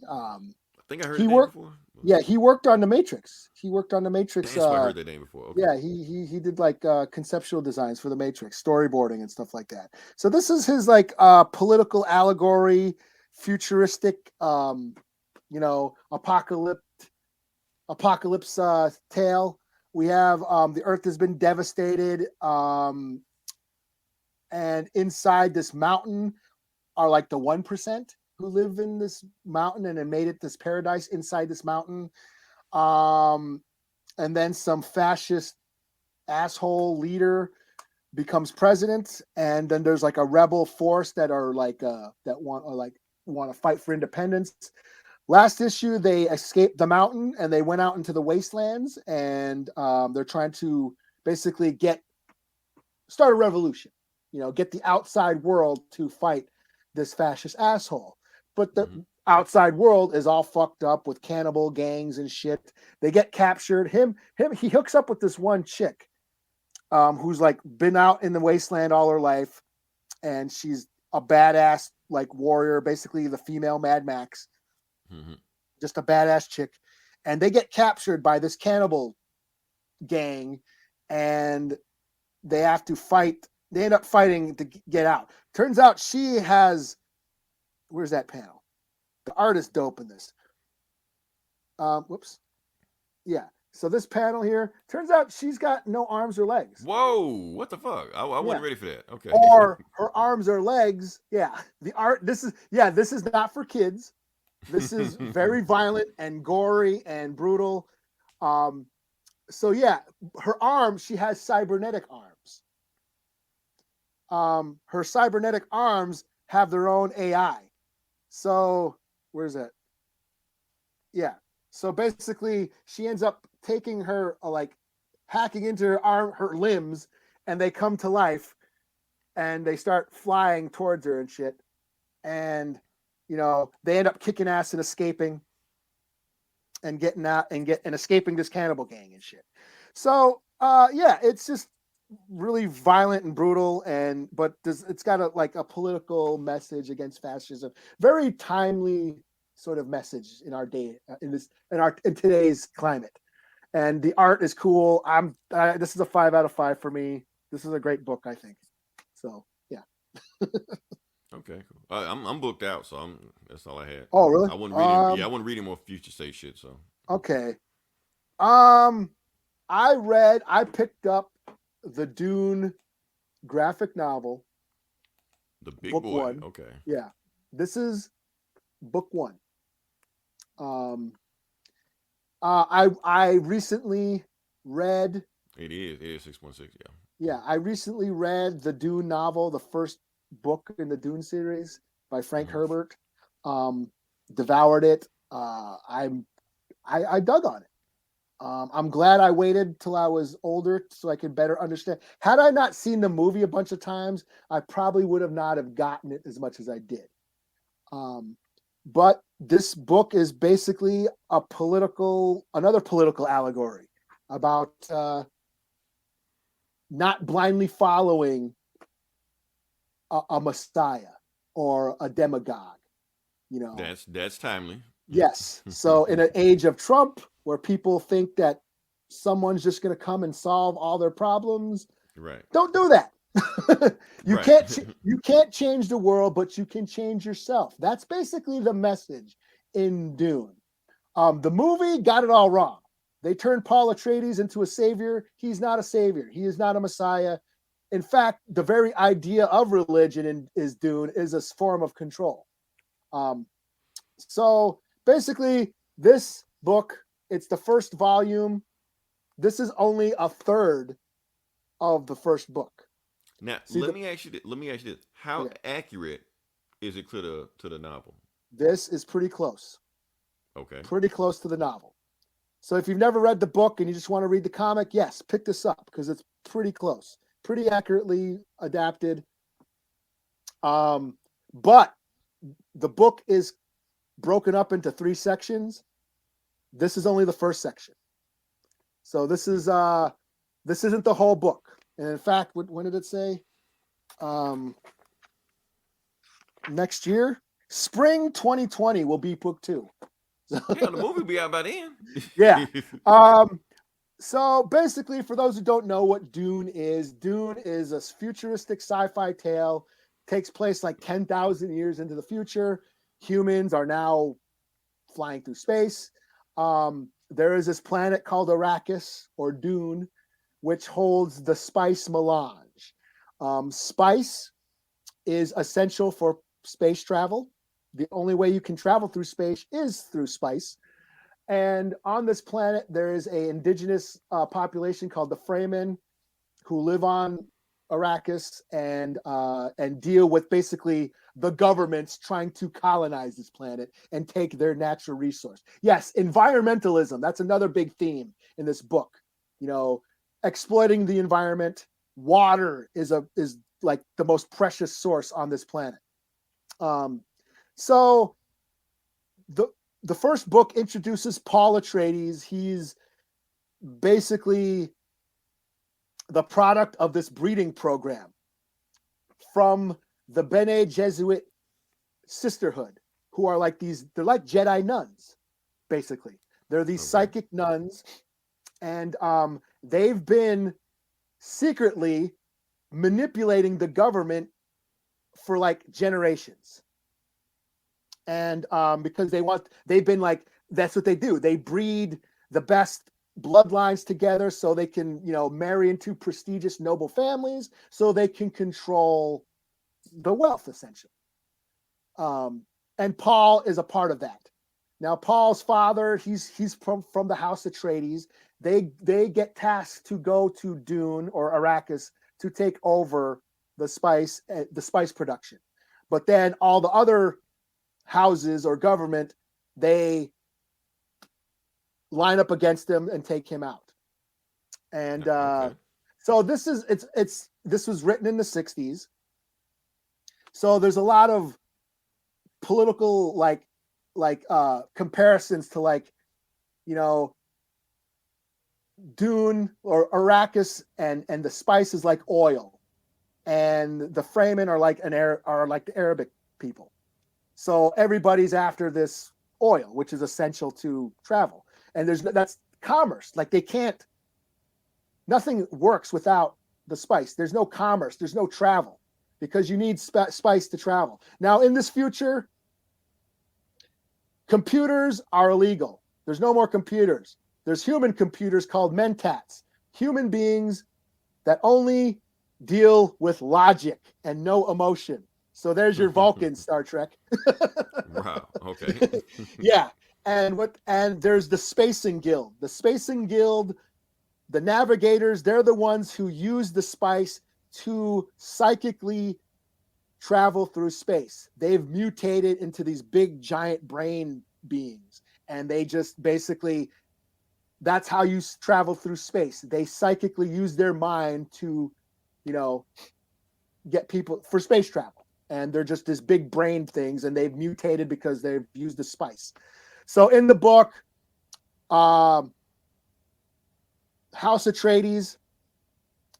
I think I heard his name before. Yeah, he worked on The Matrix. That's why I heard that name before. Okay. Yeah, he did like conceptual designs for The Matrix, storyboarding and stuff like that. So this is his like political allegory, futuristic, apocalypse tale. We have the Earth has been devastated, and inside this mountain are like the 1% who live in this mountain and have made it this paradise inside this mountain. And then some fascist asshole leader becomes president, and then there's like a rebel force that are like that want to fight for independence. Last issue, they escaped the mountain and they went out into the wastelands, and they're trying to basically start a revolution, get the outside world to fight this fascist asshole. But the outside world is all fucked up with cannibal gangs and shit. They get captured. He hooks up with this one chick who's like been out in the wasteland all her life, and she's a badass like warrior, basically the female Mad Max. Just a badass chick, and they get captured by this cannibal gang, and they have to fight. They end up fighting to get out. Turns out she has. Where's that panel? The art is dope in this. Whoops. Yeah. So this panel here, turns out she's got no arms or legs. Whoa, what the fuck? I wasn't ready for that. Okay. Or her arms or legs. Yeah. The art, this is not for kids. This is very violent and gory and brutal. So yeah, her arms, she has cybernetic arms. Her cybernetic arms have their own AI. So where's that? Yeah. So basically, she ends up taking her, hacking into her limbs, and they come to life, and they start flying towards her and shit. And, they end up kicking ass and escaping, and getting out and escaping this cannibal gang and shit. So, it's just really violent and brutal, but it's got a political message against fascism. Very timely sort of message in our day, in today's climate. And the art is cool. This is a 5 out of 5 for me. This is a great book, I think. So yeah. Okay, cool. I'm booked out, so that's all I had. Oh really? I wasn't reading. I wasn't reading more future state shit. So okay. I picked up the Dune graphic novel. The big book boy. One. Okay. Yeah, this is book 1. I recently read. It is 6.6. Yeah. Yeah, I recently read the Dune novel, the first book in the Dune series by Frank Herbert. Devoured it. I dug on it. I'm glad I waited till I was older so I could better understand. Had I not seen the movie a bunch of times, I probably would have not have gotten it as much as I did. But this book is basically another political allegory about not blindly following a messiah or a demagogue. That's timely. Yes. So in an age of Trump, where people think that someone's just going to come and solve all their problems, right? Don't do that. You Right. you can't change the world, but you can change yourself. That's basically the message in Dune. The movie got it all wrong. They turned Paul Atreides into a savior. He's not a savior. He is not a messiah. In fact, the very idea of religion is Dune is a form of control. So basically, this book, it's the first volume. This is only a third of the first book. Now, let me ask you this. How accurate is it to the novel? This is pretty close. Okay. Pretty close to the novel. So if you've never read the book and you just want to read the comic, yes, pick this up because it's pretty close. Pretty accurately adapted. But the book is broken up into 3 sections. This is only the first section. So this isn't the whole book. And in fact, when did it say? Next year, spring 2020 will be book 2. Yeah, the movie will be out by then. Yeah. So basically, for those who don't know what Dune is a futuristic sci-fi tale. Takes place like 10,000 years into the future. Humans are now flying through space. There is this planet called Arrakis or Dune, which holds the spice melange. Spice is essential for space travel. The only way you can travel through space is through spice. And on this planet, there is an indigenous population called the Fremen who live on Arrakis and deal with basically the governments trying to colonize this planet and take their natural resource. Yes, environmentalism. That's another big theme in this book. Exploiting the environment. Water is like the most precious source on this planet. So the first book introduces Paul Atreides. He's basically the product of this breeding program from the Bene Gesserit sisterhood, who are like they're like Jedi nuns, basically. They're these Okay. psychic nuns, and they've been secretly manipulating the government for like generations. And because they've been like, that's what they do. They breed the best bloodlines together so they can, marry into prestigious noble families so they can control the wealth, essentially. And Paul is a part of that. Now, Paul's father, he's from the House Atreides. They get tasked to go to Dune or Arrakis to take over the spice production. But then all the other houses or government, they line up against him and take him out. And Okay. so this was written in the 60s. So there's a lot of political like comparisons to like, Dune or Arrakis and the spice is like oil, and the Fremen are like the Arabic people. So everybody's after this oil, which is essential to travel. And that's commerce. Like nothing works without the spice. There's no commerce. There's no travel because you need spice to travel. Now in this future, computers are illegal. There's no more computers. There's human computers called mentats, human beings that only deal with logic and no emotion. So there's your Vulcan, Star Trek. Wow. Okay. Yeah. And there's the Spacing Guild. The Spacing Guild, the navigators, they're the ones who use the spice to psychically travel through space. They've mutated into these big giant brain beings, and they just basically, that's how you travel through space. They psychically use their mind to, get people for space travel. And they're just this big brain things, and they've mutated because they've used the spice. So in the book, House Atreides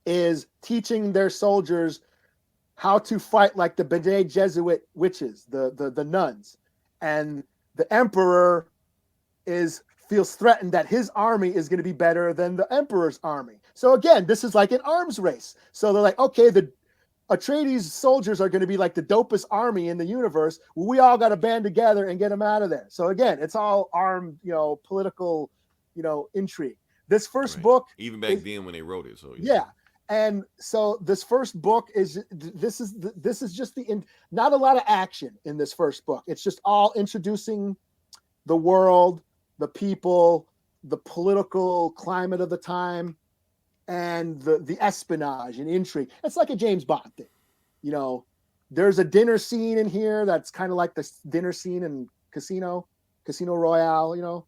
is teaching their soldiers how to fight like the Bene Gesserit witches, the nuns. And the Emperor feels threatened that his army is going to be better than the Emperor's army. So again, this is like an arms race. So they're like, okay, the Atreides soldiers are going to be like the dopest army in the universe. We all got to band together and get them out of there. So again, it's all armed, political, intrigue. This first book, even back then when they wrote it. So yeah. And so this first book is just not a lot of action in this first book. It's just all introducing the world, the people, the political climate of the time, and the espionage and intrigue. It's like a James Bond thing. There's a dinner scene in here that's kind of like the dinner scene in Casino Royale,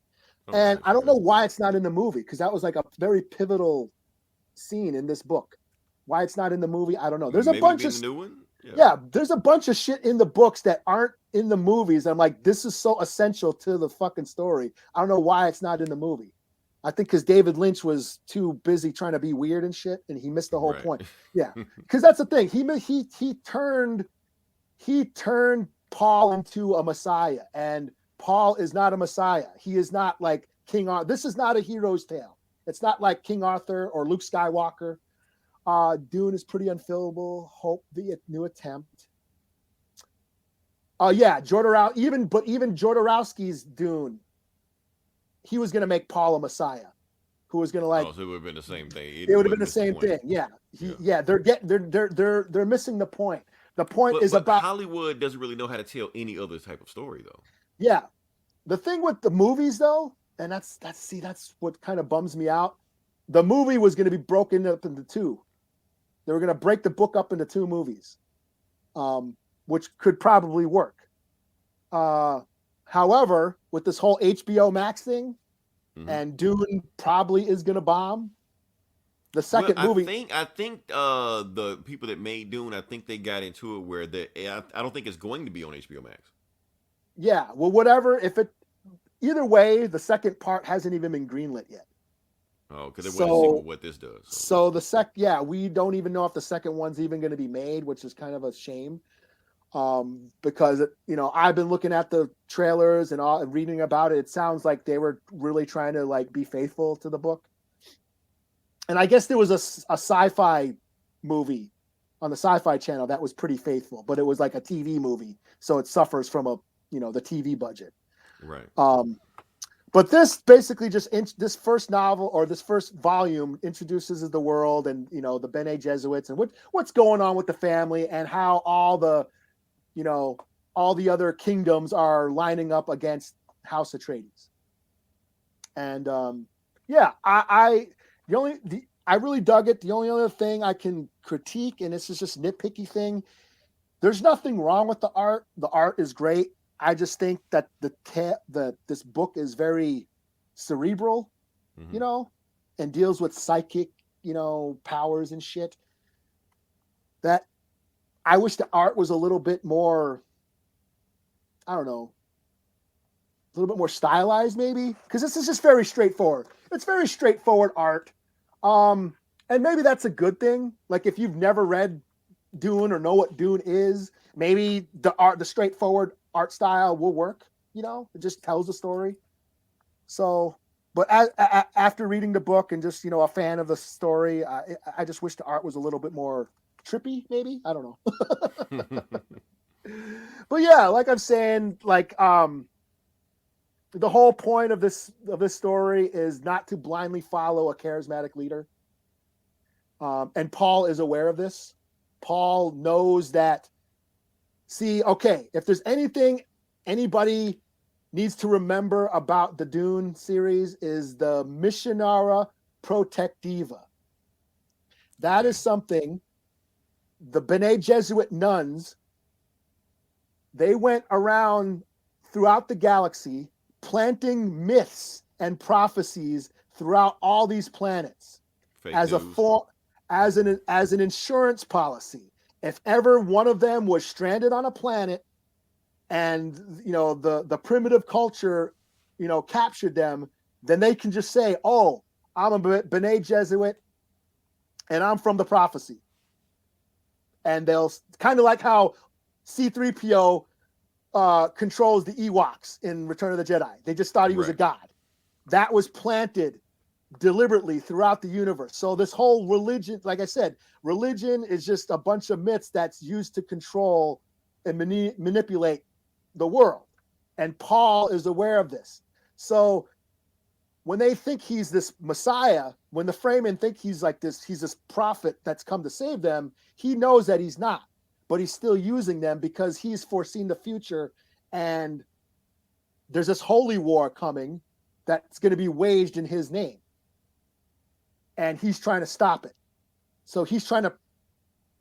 and I don't know why it's not in the movie, because that was like a very pivotal scene in this book. Why it's not in the movie, I don't know. There's a bunch of new one. Yeah, there's a bunch of shit in the books that aren't in the movies. I'm like, this is so essential to the fucking story. I don't know why it's not in the movie. I think because David Lynch was too busy trying to be weird and shit, and he missed the whole point. Yeah, because that's the thing. He turned Paul into a messiah, and Paul is not a messiah. He is not like King Arthur. This is not a hero's tale. It's not like King Arthur or Luke Skywalker. Dune is pretty unfillable. Hope the new attempt. Yeah, even Jodorowsky's Dune, he was going to make Paul a messiah, who was going to like. Oh, so it would have been the same thing. It would have been the same thing. Yeah, they're missing the point. The point is about Hollywood doesn't really know how to tell any other type of story, though. Yeah, the thing with the movies, though, and that's what kind of bums me out. The movie was going to be broken up into two. They were going to break the book up into two movies, which could probably work. However, with this whole HBO Max thing, and Dune probably is going to bomb. The second movie, I think the people that made Dune, I think they got into it where I don't think it's going to be on HBO Max. Yeah, well, whatever. Either way, the second part hasn't even been greenlit yet. Oh, because they want to see what this does. So we don't even know if the second one's even going to be made, which is kind of a shame. Because I've been looking at the trailers and all and reading about it. It sounds like they were really trying to like be faithful to the book. And I guess there was a sci-fi movie on the Sci-Fi Channel that was pretty faithful, but it was like a TV movie, so it suffers from the TV budget. Right. But this basically just this first novel or this first volume introduces the world and the Bene Gesserit and what's going on with the family and how all the other kingdoms are lining up against House Atreides. And I really dug it. The only other thing I can critique, and this is just nitpicky thing, there's nothing wrong with the art. The art is great. I just think that this book is very cerebral, and deals with psychic, powers and shit. That I wish the art was a little bit more, I don't know, a little bit more stylized maybe, because this is just very straightforward. It's very straightforward art. And maybe that's a good thing. Like if you've never read Dune or know what Dune is, maybe the straightforward art style will work. It just tells the story. So, but after reading the book and just a fan of the story, I just wish the art was a little bit more trippy. Maybe, I don't know. But yeah, like I'm saying, like the whole point of this story is not to blindly follow a charismatic leader. And Paul is aware of this. Paul knows that, if there's anything anybody needs to remember about the Dune series is the Missionara Protectiva. That is something the Bene Gesserit nuns, they went around throughout the galaxy planting myths and prophecies throughout all these planets as an insurance policy. If ever one of them was stranded on a planet and the primitive culture captured them, then they can just say, "Oh, I'm a Bene Gesserit and I'm from the prophecy." And they'll kind of like how C-3PO controls the Ewoks in Return of the Jedi. They just thought he was a god. That was planted deliberately throughout the universe. So this whole religion, like I said, religion is just a bunch of myths that's used to control and manipulate the world. And Paul is aware of this. So when they think he's this Messiah, when the Fremen think he's this prophet that's come to save them, he knows that he's not. But he's still using them because he's foreseen the future, and there's this holy war coming that's going to be waged in his name, and he's trying to stop it. So he's trying to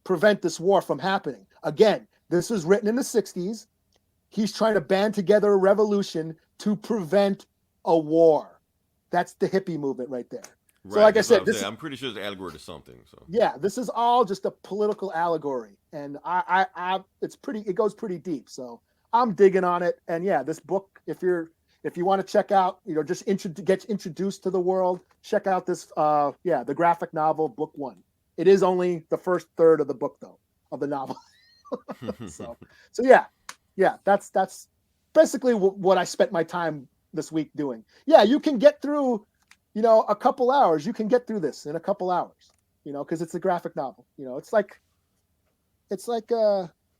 prevent this war from happening. Again, this was written in the 60s. He's trying to band together a revolution to prevent a war. That's the hippie movement right there. Right. So like I said, I'm pretty sure it's an allegory to something. So yeah, this is all just a political allegory, and it goes pretty deep. So I'm digging on it, and yeah, this book, if you want to check out, just get introduced to the world, check out this, the graphic novel, book 1. It is only the first third of the book though, of the novel. so yeah, that's basically what I spent my time this week doing. Yeah, you can get through. A couple hours, you can get through this in a couple hours, because it's a graphic novel. It's like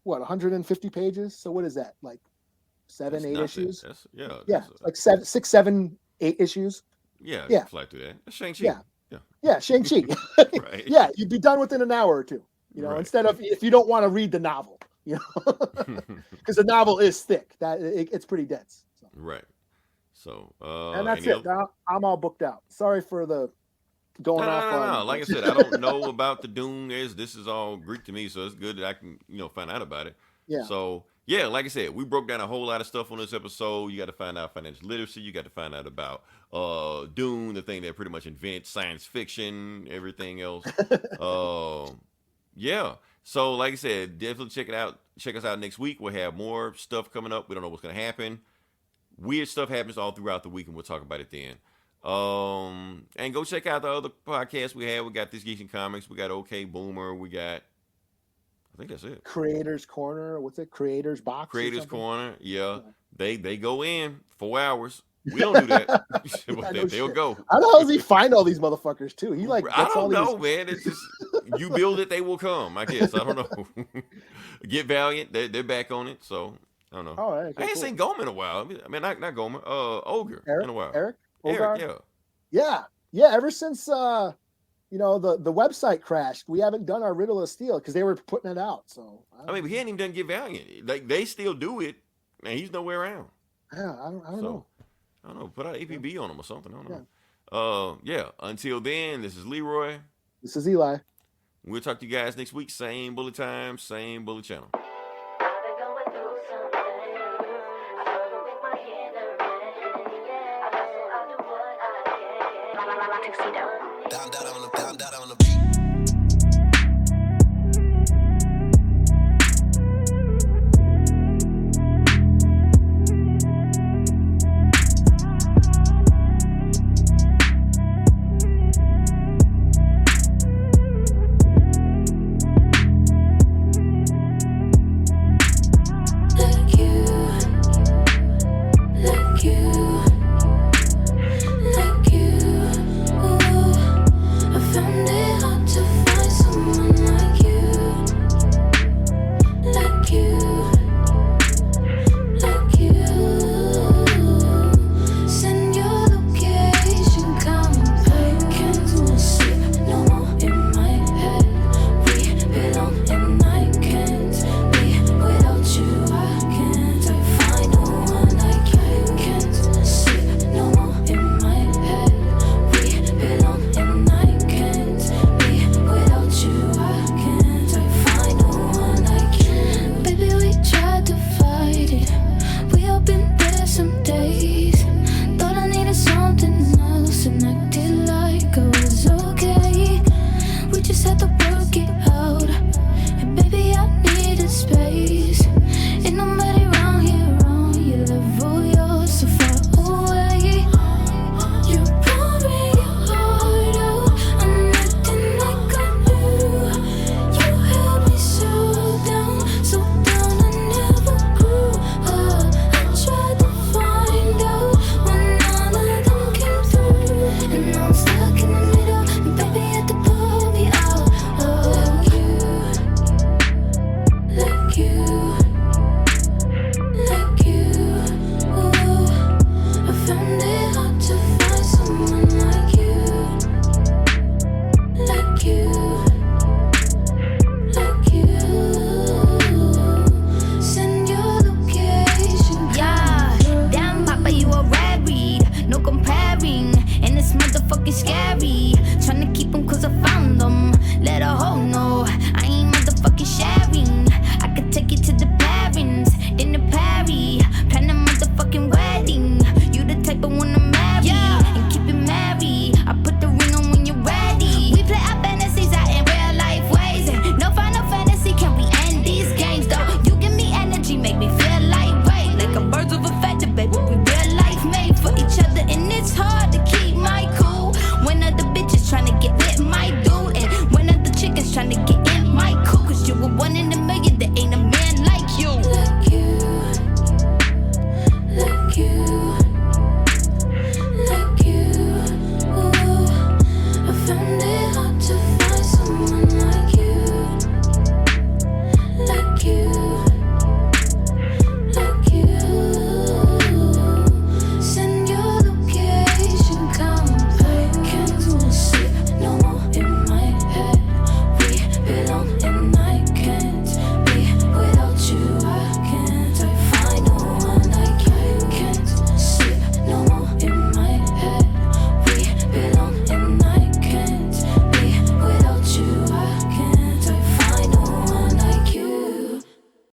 150 pages. So what is that? Like 7, 8 issues? Like 7, 6, 7, 8 issues. Yeah. Fly through that. That's Shang-Chi. Yeah, Shang-Chi. Right. Yeah, you'd be done within an hour or two, Right. Instead of, if you don't want to read the novel, because the novel is thick, it's pretty dense. So. Right. So, and that's it. I'm all booked out. Sorry for the going off. No. Like I said, I don't know about the Dune. This is all Greek to me, so it's good that I can, find out about it. Yeah. So, yeah, like I said, we broke down a whole lot of stuff on this episode. You got to find out financial literacy. You got to find out about Dune, the thing that pretty much invents science fiction, everything else. Yeah. So, like I said, definitely check it out. Check us out next week. We'll have more stuff coming up. We don't know what's going to happen. Weird stuff happens all throughout the week, and we'll talk about it then. And go check out the other podcasts we have. We got This Geeks and Comics. We got OK Boomer. We got, I think that's it. Creators Corner. What's it? Creators Box. or Creators something? Corner. Yeah. They go in 4 hours. We don't do that. But Yeah, no they'll shit. go. How the hell does he find all these motherfuckers too? He like I gets all don't these. know, man. It's just you build it, they will come. I guess. I don't know. Get Valiant. They're back on it. So I don't know. Oh, right, I okay, ain't cool. seen Gomer in a while. I mean, not Gomer. Ogre Eric, in a while. Eric, Eric, Ogar? yeah. Yeah. Ever since the website crashed, we haven't done our Riddle of Steel because they were putting it out. So I mean, but he hadn't even done Get Valiant. Like they still do it, and he's nowhere around. yeah, I don't So, know. I don't know. Put out APB on him or something. I don't know. Yeah. Until then, this is Leroy. This is Eli. We'll talk to you guys next week. Same bullet time, same bullet channel. Down, down on the